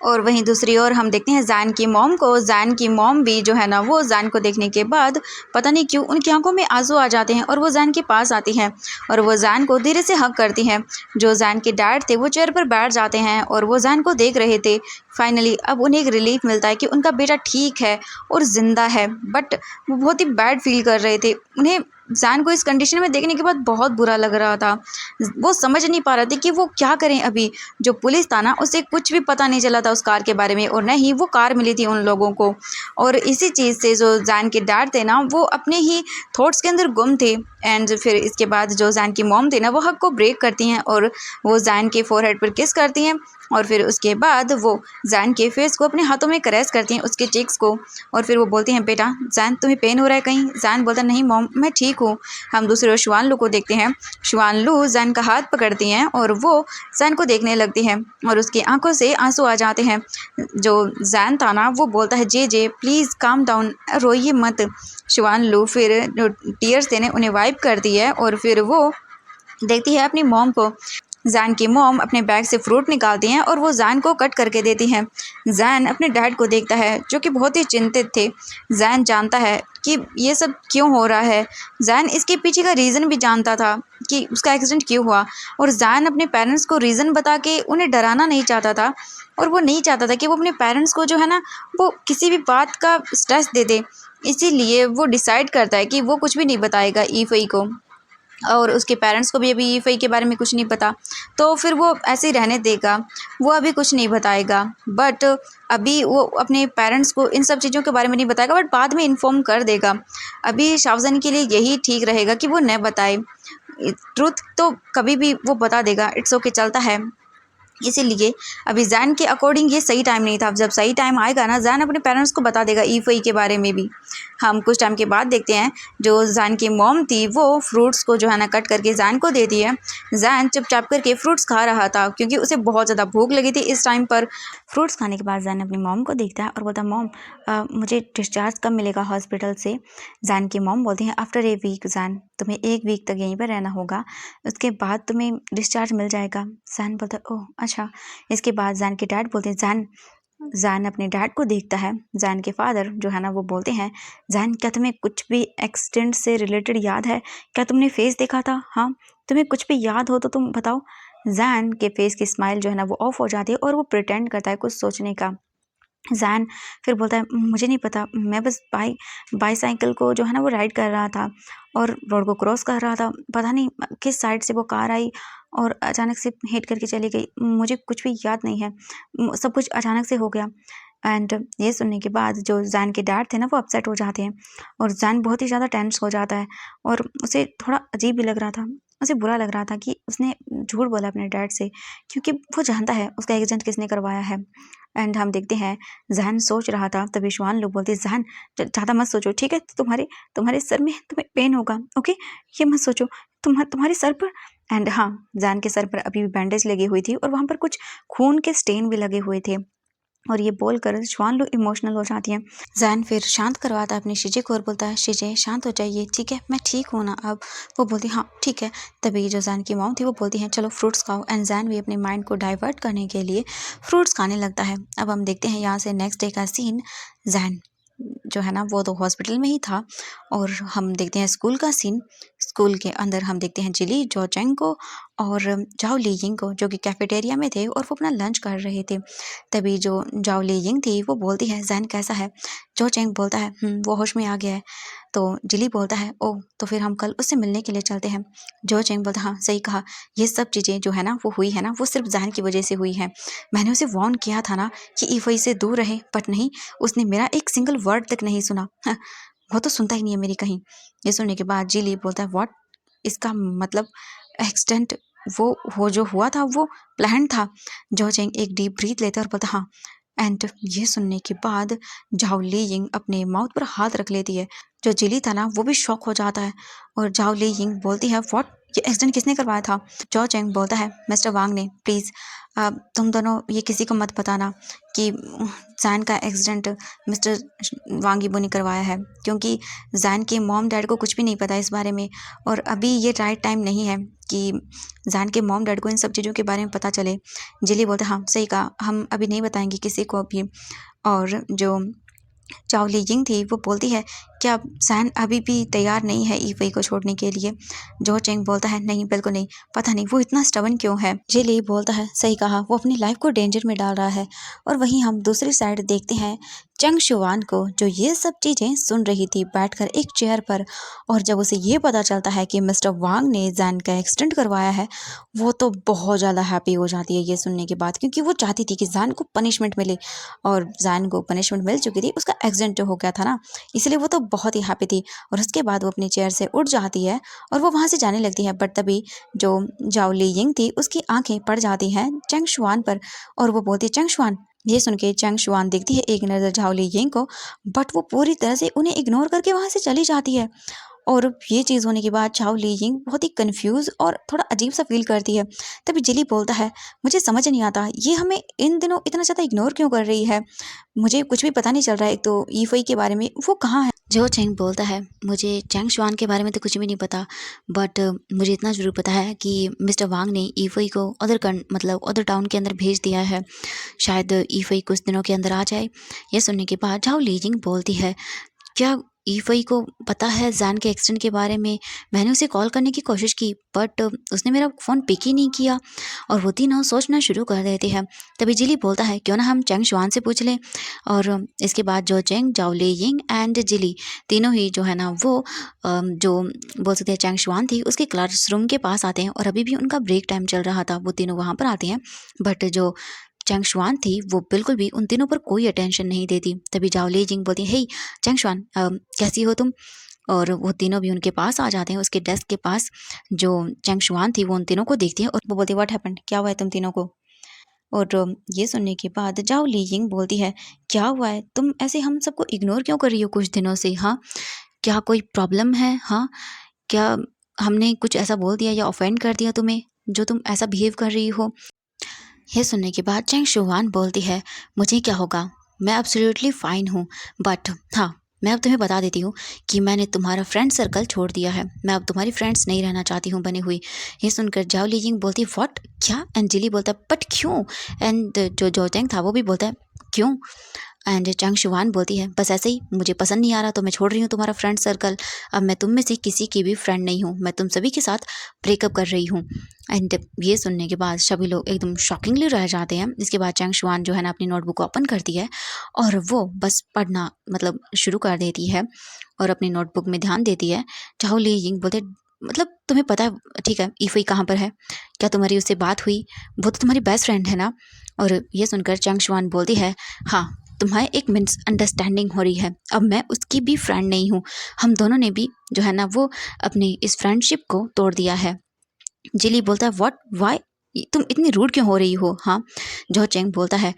और वहीं दूसरी ओर हम देखते हैं जैन की मॉम को। जैन की मॉम भी जो है ना वो जैन को देखने के बाद पता नहीं क्यों उनकी आंखों में आंसू आ जाते हैं और वो जैन के पास आती हैं और वो जैन को धीरे से हग करती हैं। जो जैन के डैड थे वो चेयर पर बैठ जाते हैं और वो जैन को देख रहे थे। फाइनली अब उन्हें एक रिलीफ मिलता है कि उनका बेटा ठीक है और ज़िंदा है, बट वो बहुत ही बैड फील कर रहे थे। उन्हें जैन को इस कंडीशन में देखने के बाद बहुत बुरा लग रहा था। वो समझ नहीं पा रहे थे कि वो क्या करें अभी। जो पुलिस था ना, उसे कुछ भी पता नहीं चला था उस कार के बारे में, और न ही वो कार मिली थी उन लोगों को। और इसी चीज़ से जो जैन के डैड थे ना, वो अपने ही थॉट्स के अंदर गुम थे। एंड फिर इसके बाद जो जैन की मॉम थी ना, वो हक को ब्रेक करती हैं और वो जैन के फोरहेड पर किस करती हैं। और फिर उसके बाद वो जैन के फेस को अपने हाथों में कैरेस करती हैं, उसके चीक्स को। और फिर वो बोलती हैं, बेटा जैन तुम्हें पेन हो रहा है कहीं? जैन बोलता नहीं मॉम, मैं ठीक हूँ। हम दूसरी ओर शुआन लू को देखते हैं। शुआन लू जैन का हाथ पकड़ती हैं और वो जैन को देखने लगती हैं और उसकी आंखों से आंसू आ जाते हैं। जो जैन था ना, वो बोलता है, जे प्लीज़ काम डाउन, रोइए मत। शुआन लू फिर जो टीयर्स थे उन्हें वाइप करती है और फिर वो देखती है अपनी मॉम को। जैन की मॉम अपने बैग से फ्रूट निकालती हैं और वो जैन को कट करके देती हैं। जैन अपने डैड को देखता है जो कि बहुत ही चिंतित थे। जैन जानता है कि ये सब क्यों हो रहा है। जैन इसके पीछे का रीज़न भी जानता था कि उसका एक्सीडेंट क्यों हुआ, और जैन अपने पेरेंट्स को रीज़न बता के उन्हें डराना नहीं चाहता था। और वो नहीं चाहता था कि वो अपने पेरेंट्स को जो है ना, वो किसी भी बात का स्ट्रेस दे दे। इसीलिए वो डिसाइड करता है कि वो कुछ भी नहीं बताएगा ईफई को, और उसके पेरेंट्स को भी अभी ईफई के बारे में कुछ नहीं पता, तो फिर वो ऐसे ही रहने देगा। वो अभी कुछ नहीं बताएगा, बट अभी वो अपने पेरेंट्स को इन सब चीज़ों के बारे में नहीं बताएगा, बट बाद में इन्फॉर्म कर देगा। अभी शावजानी के लिए यही ठीक रहेगा कि वो न बताए। ट्रुथ तो कभी भी वो बता देगा, इट्स ओके, चलता है। इसीलिए अभी जैन के अकॉर्डिंग ये सही टाइम नहीं था। जब सही टाइम आएगा ना, जैन अपने पेरेंट्स को बता देगा ईफई के बारे में भी। हम कुछ टाइम के बाद देखते हैं, जो जैन की मॉम थी वो फ्रूट्स को जो है ना कट करके जैन को देती है। जैन चुपचाप करके फ्रूट्स खा रहा था क्योंकि उसे बहुत ज़्यादा भूख लगी थी इस टाइम पर। फ्रूट्स खाने के बाद जैन अपनी मॉम को देखता है और बोलता है, मॉम मुझे डिस्चार्ज कब मिलेगा हॉस्पिटल से? जैन की मॉम बोलती हैं, आफ्टर ए वीक जैन, तुम्हें 1 वीक तक यहीं पर रहना होगा, उसके बाद तुम्हें डिस्चार्ज मिल जाएगा। जैन बोलता है, ओह अच्छा। इसके बाद जैन के डैड बोलते हैं, जैन अपने डैड को देखता है। जैन के फादर जो है ना, वो बोलते हैं, जैन क्या तुम्हें कुछ भी एक्सीडेंट से रिलेटेड याद है? क्या तुमने फेस देखा था? हाँ, तुम्हें कुछ भी याद हो तो तुम बताओ। जैन के फेस की स्माइल जो है ना, वो ऑफ हो जाती है और वो प्रिटेंड करता है कुछ सोचने का। जैन फिर बोलता है, मुझे नहीं पता, मैं बस बाईसाइकिल को जो है ना वो राइड कर रहा था और रोड को क्रॉस कर रहा था। पता नहीं किस साइड से वो कार आई और अचानक से हिट करके चली गई। मुझे कुछ भी याद नहीं है, सब कुछ अचानक से हो गया। एंड ये सुनने के बाद जो जैन के डैड थे ना, वो अपसेट हो जाते हैं और जैन बहुत ही ज़्यादा टेंस हो जाता है और उसे थोड़ा अजीब भी लग रहा था। उसे बुरा लग रहा था कि उसने झूठ बोला अपने डैड से, क्योंकि वो जानता है उसका एक्सीडेंट किसने करवाया है। एंड हम देखते हैं, जैन सोच रहा था, तभी शुआन लोग बोलते, जैन ज़्यादा मत सोचो, ठीक है? तुम्हारे सर में तुम्हें पेन होगा, ओके? ये मत सोचो, तुम्हारे सर पर। एंड हाँ, जैन के सर पर अभी भी बैंडेज लगी हुई थी और वहाँ पर कुछ खून के स्टेन भी लगे हुए थे। और ये बोलकर शुआन लोग इमोशनल हो जाती हैं। जैन फिर शांत करवाता है अपनी शीजे को और बोलता है, शीजे शांत हो जाइए, ठीक है? मैं ठीक हूँ ना अब? वो बोलती हाँ ठीक है। तभी जो जैन की मॉम थी वो बोलती हैं, चलो फ्रूट्स खाओ। एंड जैन भी अपने माइंड को डाइवर्ट करने के लिए फ्रूट्स खाने लगता है। अब हम देखते हैं यहाँ से नेक्स्ट डे का सीन। जैन जो है ना, वो तो हॉस्पिटल में ही था और हम देखते हैं स्कूल का सीन। स्कूल के अंदर हम देखते हैं जिली, जो चेंग को और जाओ ली यिंग को, जो कि कैफेटेरिया में थे और वो अपना लंच कर रहे थे। तभी जो जाओ ली यिंग थी वो बोलती है, जैन कैसा है? जो चेंग बोलता है, वो होश में आ गया है। तो जिली बोलता है, ओह तो फिर हम कल उससे मिलने के लिए चलते हैं। जो चेंग बोलता है, हाँ सही कहा, ये सब चीज़ें जो है ना वो हुई है ना, वो सिर्फ जैन की वजह से हुई है। मैंने उसे वार्न किया था ना कि ईफई से दूर रहे, बट नहीं, उसने मेरा एक सिंगल वर्ड तक नहीं सुना। वो तो सुनता ही नहीं है मेरी कहीं। ये सुनने के बाद जिली बोलता है, व्हाट? इसका मतलब एक्सीडेंट वो जो हुआ था वो प्लान था? जो चेंग एक डीप ब्रीथ लेता है और बोलता हाँ। एंड ये सुनने के बाद जाओ ली यिंग अपने माउथ पर हाथ रख लेती है। जो जिली था ना, वो भी शॉक हो जाता है और जाओ ली यिंग बोलती है, व्हाट? ये एक्सीडेंट किसने करवाया था? जो चेंग बोलता है, मिस्टर वांग ने। प्लीज़ तुम दोनों ये किसी को मत बताना कि जैन का एक्सीडेंट मिस्टर वांग यीबो ने करवाया है, क्योंकि जैन के मॉम डैड को कुछ भी नहीं पता इस बारे में और अभी ये राइट टाइम नहीं है कि जैन के मॉम डैड को इन सब चीज़ों के बारे में पता चले। जिली बोलते, हाँ सही कहा, हम अभी नहीं बताएंगे किसी को भी। और जो चाओ ली यिंग थी वो बोलती है, क्या जैन अभी भी तैयार नहीं है ईफई को छोड़ने के लिए? जो चेंग बोलता है नहीं बिल्कुल नहीं, पता नहीं वो इतना स्टबन क्यों है। जिली बोलता है सही कहा, वो अपनी लाइफ को डेंजर में डाल रहा है। और वहीं हम दूसरी साइड देखते हैं चंग शुआन को, जो ये सब चीजें सुन रही थी बैठकर एक चेयर पर। और जब उसे ये पता चलता है कि मिस्टर वांग ने जैन का एक्सटेंड करवाया है, वो तो बहुत ज़्यादा हैप्पी हो जाती है ये सुनने के बाद, क्योंकि वो चाहती थी कि जैन को पनिशमेंट मिले। और जैन को पनिशमेंट मिल चुकी थी, उसका एक्सीडेंट जो हो गया था ना, इसलिए वो तो बहुत ही हैप्पी थी। और उसके बाद वो अपनी चेयर से उठ जाती है और वो वहाँ से जाने लगती है। बट तभी जो जाओ ली यिंग थी, उसकी आंखें पड़ जाती हैं चंग शुआन पर और वो बोलती है चंग शुआन। ये सुन के चंग शुआन देखती है एक नज़र झाओ ली यिंग को, बट वो पूरी तरह से उन्हें इग्नोर करके वहाँ से चली जाती है। और ये चीज़ होने के बाद झाओ ली यिंग बहुत ही कंफ्यूज और थोड़ा अजीब सा फील करती है। तभी जिली बोलता है मुझे समझ नहीं आता ये हमें इन दिनों इतना ज़्यादा इग्नोर क्यों कर रही है, मुझे कुछ भी पता नहीं चल रहा है। एक तो ईफई के बारे में, वो कहाँ है? जो चेंग बोलता है मुझे चैंग शुआन के बारे में तो कुछ भी नहीं पता, बट मुझे इतना ज़रूर पता है कि मिस्टर वांग ने ईफई को मतलब अदर टाउन के अंदर भेज दिया है, शायद ईफई कुछ दिनों के अंदर आ जाए। यह सुनने के बाद झाओ लीजिंग बोलती है क्या ईफई को पता है जैन के एक्सीडेंट के बारे में? मैंने उसे कॉल करने की कोशिश की बट उसने मेरा फ़ोन पिक ही नहीं किया। और वो तीनों सोचना शुरू कर देते हैं। तभी जिली बोलता है क्यों ना हम चेंग शुआन से पूछ लें। और इसके बाद जो चेंग, जाओ ले यिंग एंड जिली तीनों ही जो है ना वो जो बोल सकते हैं चेंग शुआन थी उसके क्लासरूम के पास आते हैं। और अभी भी उनका ब्रेक टाइम चल रहा था, वो तीनों वहाँ पर आते हैं। बट जो चैंग शुआन थी वो बिल्कुल भी उन तीनों पर कोई अटेंशन नहीं देती। तभी जाओ ले जिंग बोलती है हे चैंग शुआन, कैसी हो तुम? और वो तीनों भी उनके पास आ जाते हैं, उसके डेस्क के पास। जो चैंग शुआन थी वो उन तीनों को देखती है और वो बोलती है व्हाट हैपेंड, क्या हुआ है तुम तीनों को? और ये सुनने के बाद जाओ ली यिंग बोलती है क्या हुआ है, तुम ऐसे हम सबको इग्नोर क्यों कर रही हो कुछ दिनों से? हाँ, क्या कोई प्रॉब्लम है? हाँ, क्या हमने कुछ ऐसा बोल दिया या ऑफेंड कर दिया तुम्हें जो तुम ऐसा बिहेव कर रही हो? यह सुनने के बाद चैंग शुआन बोलती है मुझे क्या होगा, मैं एब्सोल्युटली फ़ाइन हूँ। बट हाँ, मैं अब तुम्हें बता देती हूँ कि मैंने तुम्हारा फ्रेंड सर्कल छोड़ दिया है, मैं अब तुम्हारी फ्रेंड्स नहीं रहना चाहती हूँ बनी हुई। ये सुनकर जाओ लीजिंग बोलती है व्हाट, क्या? एंड जिली बोलता है बट क्यों? एंड जो जोटेंग था वो भी बोलता है क्यों? एंड चंग शुआन बोलती है बस ऐसे ही, मुझे पसंद नहीं आ रहा तो मैं छोड़ रही हूँ तुम्हारा फ्रेंड सर्कल। अब मैं तुम में से किसी की भी फ्रेंड नहीं हूँ, मैं तुम सभी के साथ ब्रेकअप कर रही हूँ। एंड ये सुनने के बाद सभी लोग एकदम शॉकिंगली रह जाते हैं। इसके बाद चंग शुआन जो है ना अपनी नोटबुक ओपन करती है और वो बस पढ़ना मतलब शुरू कर देती है और अपनी नोटबुक में ध्यान देती है। चाहो ली यिंग बोलते मतलब तुम्हें पता है ठीक है ईफई कहाँ पर है? क्या तुम्हारी उससे बात हुई? वो तो तुम्हारी बेस्ट फ्रेंड है ना? और ये सुनकर चंग शुआन बोलती है हाँ, तुम्हारे एक मिसअंडरस्टैंडिंग हो रही है, अब मैं उसकी भी फ्रेंड नहीं हूँ, हम दोनों ने भी जो है ना वो अपनी इस फ्रेंडशिप को तोड़ दिया है। जिली बोलता है व्हाट, वाई, तुम इतनी रूड क्यों हो रही हो? हाँ, जो चेंग बोलता है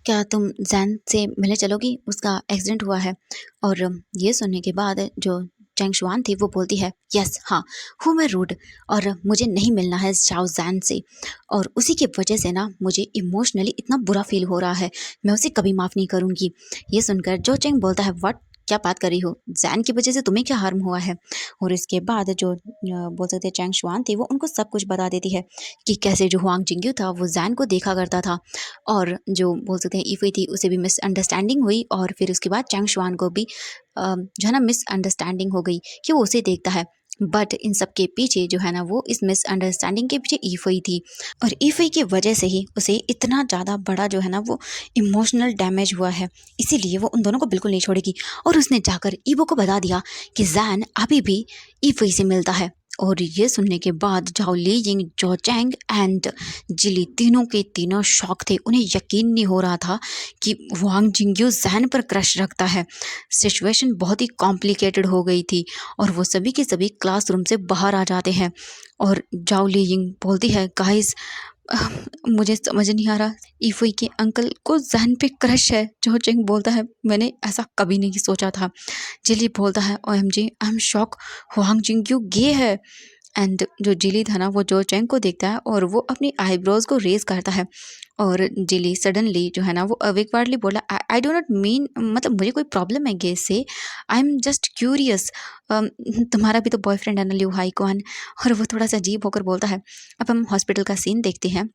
क्या तुम जैन से मिलने चलोगी, उसका एक्सीडेंट हुआ है। और ये सुनने के बाद जो चैंग शुआन थी वो बोलती है यस हाँ, हूँ मैं रूड और मुझे नहीं मिलना है शाओ जैन से। और उसी की वजह से ना मुझे इमोशनली इतना बुरा फील हो रहा है, मैं उसे कभी माफ़ नहीं करूँगी। ये सुनकर जो चेंग बोलता है व्हाट, क्या बात कर रही हो, जैन की वजह से तुम्हें क्या हार्म हुआ है? और इसके बाद जो बोल सकते हैं चैंग शुआन थी वो उनको सब कुछ बता देती है कि कैसे जो हुआंग जिंग्यू था वो जैन को देखा करता था। और जो बोल सकते हैं ईफई थी उसे भी मिसअंडरस्टैंडिंग हुई और फिर उसके बाद चैंग शुआन को भी जो है ना मिसअंडरस्टैंडिंग हो गई कि वो उसे देखता है। बट इन सब के पीछे जो है ना वो इस मिसअंडरस्टैंडिंग के पीछे ईफई थी। और ईफई की वजह से ही उसे इतना ज़्यादा बड़ा जो है ना वो इमोशनल डैमेज हुआ है, इसीलिए वो उन दोनों को बिल्कुल नहीं छोड़ेगी। और उसने जाकर ईबो को बता दिया कि जैन अभी भी ईफई से मिलता है। और ये सुनने के बाद जाओ ली यिंग, जो चैंग एंड जिली तीनों के तीनों शॉक थे, उन्हें यकीन नहीं हो रहा था कि वांग जिंग्यू जैन पर क्रश रखता है। सिचुएशन बहुत ही कॉम्प्लिकेटेड हो गई थी और वो सभी के सभी क्लासरूम से बाहर आ जाते हैं। और जाओ ली यिंग बोलती है गाइस, मुझे समझ नहीं आ रहा, ईफई के अंकल को जैन पे क्रश है। जो चेंग बोलता है मैंने ऐसा कभी नहीं सोचा था। जिली बोलता है OMG I am shock, Huang Jingyu gay है। एंड जो जिली था ना वो जो चेंग को देखता है और वो अपनी आईब्रोज को रेज करता है। और जिली सडनली जो है ना वो अवेकवर्डली बोला आई डो नॉट मीन, मतलब मुझे कोई प्रॉब्लम है गेस से, आई एम जस्ट क्यूरियस, तुम्हारा भी तो बॉयफ्रेंड है ना लिू हाई कौन? और वो थोड़ा सा अजीब होकर बोलता है। अब हम हॉस्पिटल का सीन देखते हैं।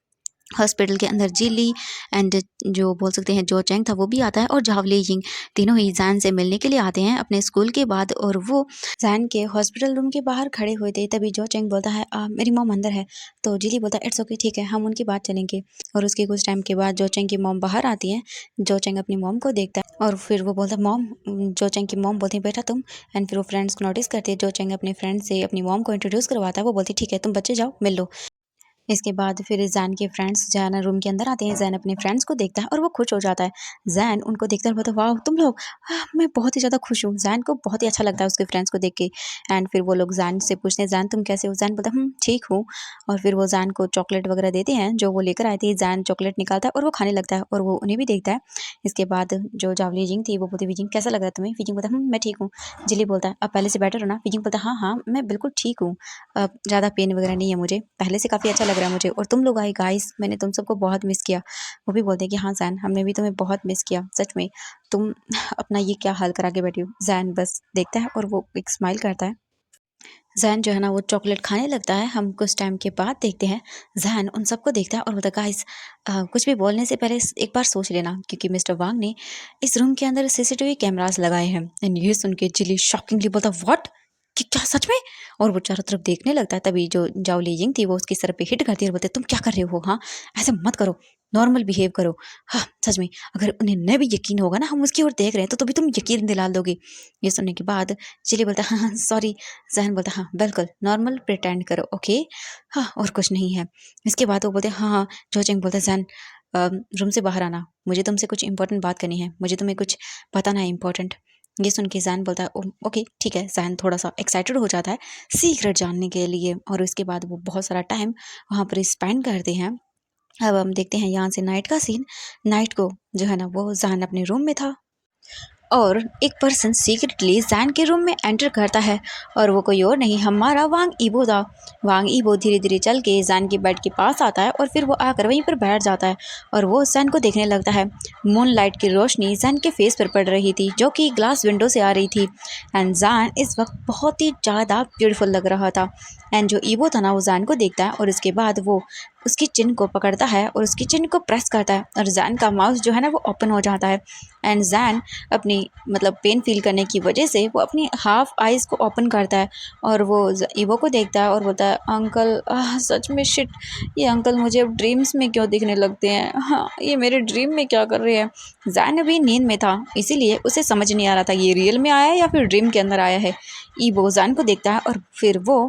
हॉस्पिटल के अंदर जिली एंड जो बोल सकते हैं जो चैंग था वो भी आता है, और झाव लियिंग तीनों ही जैन से मिलने के लिए आते हैं अपने स्कूल के बाद। और वो जैन के हॉस्पिटल रूम के बाहर खड़े हुए थे, तभी जो चैंग बोलता है मेरी मॉम अंदर है। तो जिली बोलता है इट्स ओके, ठीक है, हम उनकी बात चलेंगे। और उसके कुछ टाइम के बाद जो चैंग की मॉम बाहर आती है। जो चैंग अपनी मॉम को देखता है और फिर वो बोलता है मॉम। जो चैंग की मॉम बोलती है बेटा तुम। एंड फिर वो फ्रेंड्स को नोटिस करती है। जो चैंग अपने फ्रेंड से अपनी मॉम को इंट्रोड्यूस करवाता है, वो बोलती है ठीक है तुम बच्चे जाओ मिल लो। इसके बाद फिर जैन के फ्रेंड्स जैन रूम के अंदर आते हैं। जैन अपने फ्रेंड्स को देखता है और वो खुश हो जाता है। जैन उनको देखता है और बोलता है वाह तुम लोग, मैं बहुत ही ज़्यादा खुश हूँ। जैन को बहुत ही अच्छा लगता है उसके फ्रेंड्स को देख के। एंड फिर वो लोग जैन से पूछते हैं जैन तुम कैसे हो। जैन बोलता है ठीक हूँ। और फिर वो जैन को चॉकलेट वगैरह देते हैं जो वो लेकर आए थे। जैन चॉकलेट निकालता है और वो खाने लगता है और वो उन्हें भी देखता है। इसके बाद जो जावली जिंग थी वो बोलती विजिंग कैसा लग रहा है तुम्हें। विजिंग बोलता है मैं ठीक हूँ। जिली बोलता है अब पहले से बेटर हो ना। विजिंग बोलता है हाँ हाँ मैं बिल्कुल ठीक हूँ, अब ज़्यादा पेन वगैरह नहीं है मुझे, पहले से काफ़ी अच्छा लग रहा है मुझे। और तुम लोग आए गाइस, मैंने तुम सबको बहुत मिस किया। वो भी बोलते हैं कि हाँ जैन हमने भी तुम्हें बहुत मिस किया सच में। तुम अपना ये क्या हाल करा के बैठी हो। जैन बस देखता है और वो एक स्माइल करता है। जैन जो है ना वो चॉकलेट खाने लगता है। हम कुछ टाइम के बाद देखते हैं जैन उन सबको देखता है और बोलता है गाइस कुछ भी बोलने से पहले एक बार सोच लेना, क्योंकि मिस्टर वांग ने इस रूम के अंदर सीसीटीवी कैमरास लगाए हैं। एंड ये सुन के चिली शॉकिंगली बोलता व्हाट, कि क्या सच में। और वो चारों तरफ देखने लगता है। तभी जो जाओ लीजिंग थी वो उसके सर पे हिट करती है और बोलते तुम क्या कर रहे हो, हाँ ऐसे मत करो, नॉर्मल बिहेव करो। हाँ सच में अगर उन्हें न भी यकीन होगा ना हम उसकी ओर देख रहे हैं तो भी तुम यकीन दिला दोगे। ये सुनने के बाद चिली बोलता है हाँ सॉरी। जहन बोलता हाँ बिल्कुल नॉर्मल प्रिटेंड करो ओके, हाँ और कुछ नहीं है। इसके बाद वो बोलते हाँ हाँ। जो चेंग बोलता है जहन रूम से बाहर आना, मुझे तुमसे कुछ इंपॉर्टेंट बात करनी है, मुझे तुम्हें कुछ बताना है इंपॉर्टेंट। ये सुन के जैन बोलता है ओके ठीक है। जैन थोड़ा सा एक्साइटेड हो जाता है सीक्रेट जानने के लिए और उसके बाद वो बहुत सारा टाइम वहाँ पर स्पेंड करते हैं। अब हम देखते हैं यहाँ से नाइट का सीन। नाइट को जो है ना वो जैन अपने रूम में था और एक पर्सन सीक्रेटली जैन के रूम में एंटर करता है और वो कोई और नहीं हमारा वांग ईबो था। वांग ईबो धीरे धीरे चल के जैन के बेड के पास आता है और फिर वो आकर वहीं पर बैठ जाता है और वो जैन को देखने लगता है। मून लाइट की रोशनी जैन के फेस पर पड़ रही थी जो कि ग्लास विंडो से आ रही थी। एंड जैन इस वक्त बहुत ही ज़्यादा ब्यूटीफुल लग रहा था। एंड जो ईबो था ना वो जैन को देखता है और इसके बाद वो उसकी चिन को पकड़ता है और उसकी चिन को प्रेस करता है और जैन का माउथ जो है ना वो ओपन हो जाता है। एंड जैन अपनी मतलब पेन फील करने की वजह से वो अपनी हाफ आइज़ को ओपन करता है और वो ईवो को देखता है और बोलता है अंकल सच में शिट, ये अंकल मुझे अब ड्रीम्स में क्यों दिखने लगते हैं, हाँ ये मेरे ड्रीम में क्या कर रहे हैं। जैन अभी नींद में था इसीलिए उसे समझ नहीं आ रहा था ये रियल में आया है या फिर ड्रीम के अंदर आया है। ईवो जैन को देखता है और फिर वो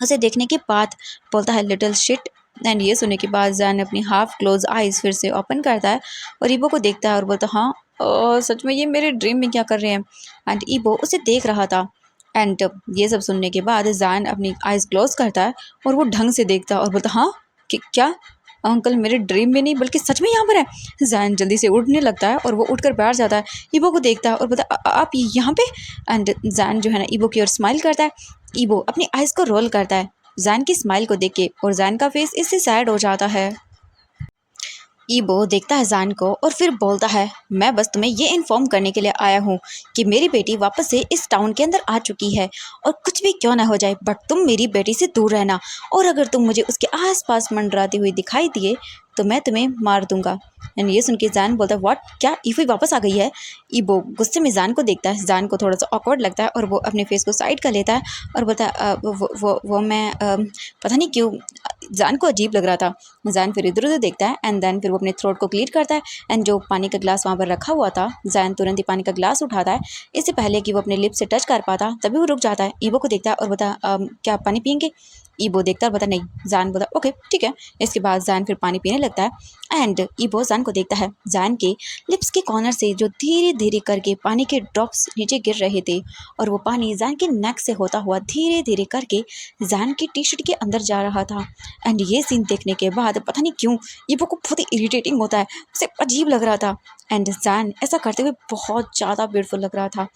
उसे देखने के बाद बोलता है लिटिल शिट। एंड ये सुनने के बाद जैन अपनी हाफ क्लोज आइज़ फिर से ओपन करता है और ईबो को देखता है और बोलता है हाँ सच में ये मेरे ड्रीम में क्या कर रहे हैं। एंड ईबो उसे देख रहा था। एंड ये सब सुनने के बाद जैन अपनी आइज़ क्लोज करता है और वो ढंग से देखता है और बोलता हाँ कि क्या अंकल मेरे ड्रीम में नहीं बल्कि सच में यहाँ पर है। जैन जल्दी से उठने लगता है और वो उठकर बैठ जाता है। ईबो को देखता है और बोलता है आप यहाँ पे। एंड जैन जो है ना ईबो की ओर स्माइल करता है। ईबो अपनी आइज़ को रोल करता है जैन की स्माइल को देख के और जैन का फेस इससे सैड हो जाता है। ईबो देखता है जैन को और फिर बोलता है मैं बस तुम्हें ये इन्फॉर्म करने के लिए आया हूँ कि मेरी बेटी वापस से इस टाउन के अंदर आ चुकी है और कुछ भी क्यों ना हो जाए बट तुम मेरी बेटी से दूर रहना और अगर तुम मुझे उसके आसपास मंडराती हुई दिखाई दिए तो मैं तुम्हें मार दूंगा। एंड ये सुन के जैन बोलता है व्हाट, क्या ईफी वापस आ गई है। ईबो गुस्से में जैन को देखता है। जैन को थोड़ा सा ऑकवर्ड लगता है और वो अपने फेस को साइड कर लेता है और बोलता है वो मैं पता नहीं क्यों जैन को अजीब लग रहा था। जैन फिर इधर उधर देखता है एंड देन फिर वो अपने थ्रोट को क्लियर करता है। एंड जो पानी का ग्लास वहाँ पर रखा हुआ था जैन तुरंत ही पानी का ग्लास उठाता है। इससे पहले कि वो अपने लिप से टच कर पाता तभी वो रुक जाता है। ईबो को देखता है और बोलता क्या पानी पियेंगे। ईबो देखता है और बोलता नहीं। जैन बोलता ओके ठीक है। इसके बाद जैन फिर पानी पीने लगता है एंड ईबो जैन को देखता है। जैन के लिप्स के कॉर्नर से जो धीरे धीरे करके पानी के ड्रॉप्स नीचे गिर रहे थे और वो पानी जैन के नेक से होता हुआ धीरे धीरे करके जैन की टी शर्ट के अंदर जा रहा था। एंड ये सीन देखने के बाद पता नहीं क्यों ईबो को बहुत ही इरिटेटिंग होता है, उसे अजीब लग रहा था। एंड जैन ऐसा करते हुए बहुत ज़्यादा ब्यूटीफुल लग रहा था।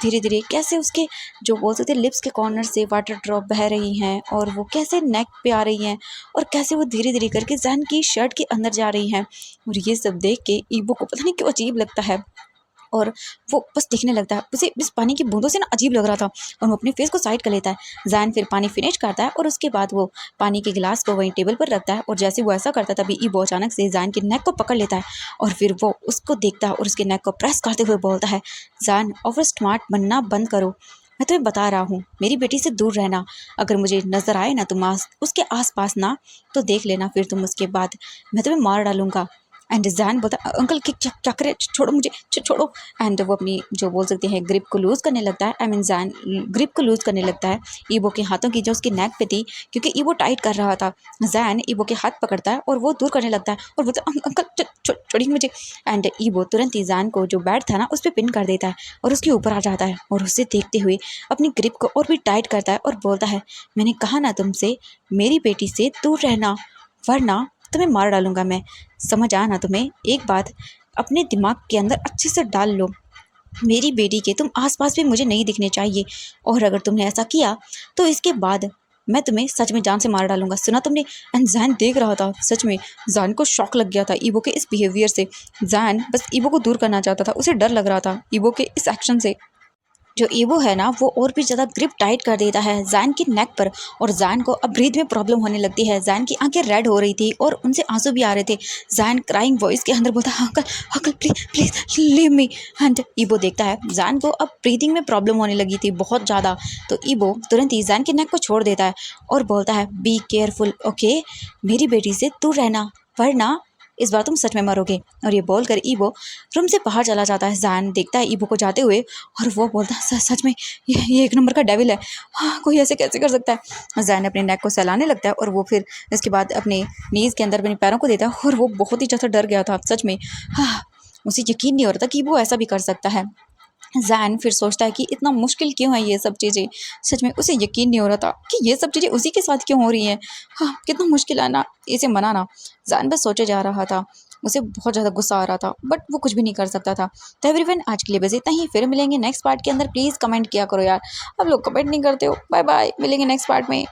धीरे धीरे कैसे उसके जो बोल सकते लिप्स के कॉर्नर से वाटर ड्रॉप बह रही हैं और वो कैसे नेक पे आ रही हैं और कैसे वो धीरे धीरे करके जैन की शर्ट के अंदर जा रही हैं और ये सब देख के ईबो को पता नहीं क्यों अजीब लगता है। और वो बस देखने लगता है। उसे इस पानी की बूंदों से ना अजीब लग रहा था और वो अपने फेस को साइड कर लेता है। जैन फिर पानी फिनिश करता है और उसके बाद वो पानी के गिलास को वहीं टेबल पर रखता है और जैसे वो ऐसा करता है तभी ईबो अचानक से जैन के नेक को पकड़ लेता है और फिर वो उसको देखता है और उसके नेक को प्रेस करते हुए बोलता है, जैन ओवर स्मार्ट बनना बंद करो। मैं तुम्हें बता रहा हूँ मेरी बेटी से दूर रहना। अगर मुझे नजर आए ना तुम उसके आसपास ना तो देख लेना, फिर तुम उसके बाद मैं तुम्हें मार डालूंगा। एंड जैन बोलता अंकल क्या करे, छोड़ो मुझे, छोड़ो। एंड वो अपनी जो बोल सकते हैं ग्रिप को लूज़ करने लगता है। आई मीन जैन ग्रिप को लूज़ करने लगता है ईबो के हाथों की जो उसकी नेक पे थी, क्योंकि ईबो टाइट कर रहा था। जैन ईबो के हाथ पकड़ता है और वो दूर करने लगता है और बोलता अंकल छोड़िए मुझे। एंड ईबो तुरंत ही जैन को जो बैट था ना उस पर पिन कर देता है और उसके ऊपर आ जाता है और उसे देखते हुए अपनी ग्रिप को और भी टाइट करता है और बोलता है, मैंने कहा ना तुमसे मेरी बेटी से दूर रहना वरना तुम्हें मार डालूंगा मैं। समझ आया ना तुम्हें? एक बात अपने दिमाग के अंदर अच्छे से डाल लो, मेरी बेटी के तुम आसपास भी मुझे नहीं दिखने चाहिए और अगर तुमने ऐसा किया तो इसके बाद मैं तुम्हें सच में जान से मार डालूंगा, सुना तुमने? एंड जैन देख रहा था, सच में जैन को शॉक लग गया था ईबो के इस बिहेवियर से। जैन बस ईबो को दूर करना चाहता था, उसे डर लग रहा था ईबो के इस एक्शन से। जो ईबो है ना वो और भी ज़्यादा ग्रिप टाइट कर देता है जैन की नेक पर और जैन को अब ब्रीथ में प्रॉब्लम होने लगती है। जैन की आंखें रेड हो रही थी और उनसे आंसू भी आ रहे थे। जैन क्राइंग वॉइस के अंदर बोलता है, uncle uncle please please leave me. And Yibo देखता है जैन को अब ब्रीदिंग में प्रॉब्लम होने लगी थी बहुत ज़्यादा, तो ईबो तुरंत ही जैन की नेक को छोड़ देता है और बोलता है, बी केयरफुल ओके, मेरी बेटी से दूर रहना वरना इस बार तुम सच में मरोगे। और ये बोलकर ईबो रूम से बाहर चला जाता है। जैन देखता है ईबो को जाते हुए और वो बोलता है, सच में ये एक नंबर का डेविल है, हाँ कोई ऐसे कैसे कर सकता है। जैन अपने नेक को सहलाने लगता है और वो फिर इसके बाद अपने नीज़ के अंदर अपने पैरों को देता है और वो बहुत ही ज़्यादा डर गया था सच में। हाँ उसे यकीन नहीं हो रहा था कि वो ऐसा भी कर सकता है। जैन फिर सोचता है कि इतना मुश्किल क्यों है ये सब चीज़ें, सच में उसे यकीन नहीं हो रहा था कि ये सब चीज़ें उसी के साथ क्यों हो रही हैं। हाँ कितना मुश्किल है ना इसे मनाना। जैन बस सोचे जा रहा था, उसे बहुत ज़्यादा गुस्सा आ रहा था बट वो कुछ भी नहीं कर सकता था। तो एवरीवन आज के लिए बस इतना ही, फिर मिलेंगे नेक्स्ट पार्ट के अंदर। प्लीज़ कमेंट किया करो यार, अब लोग कमेंट नहीं करते हो। बाय बाय, मिलेंगे नेक्स्ट पार्ट में।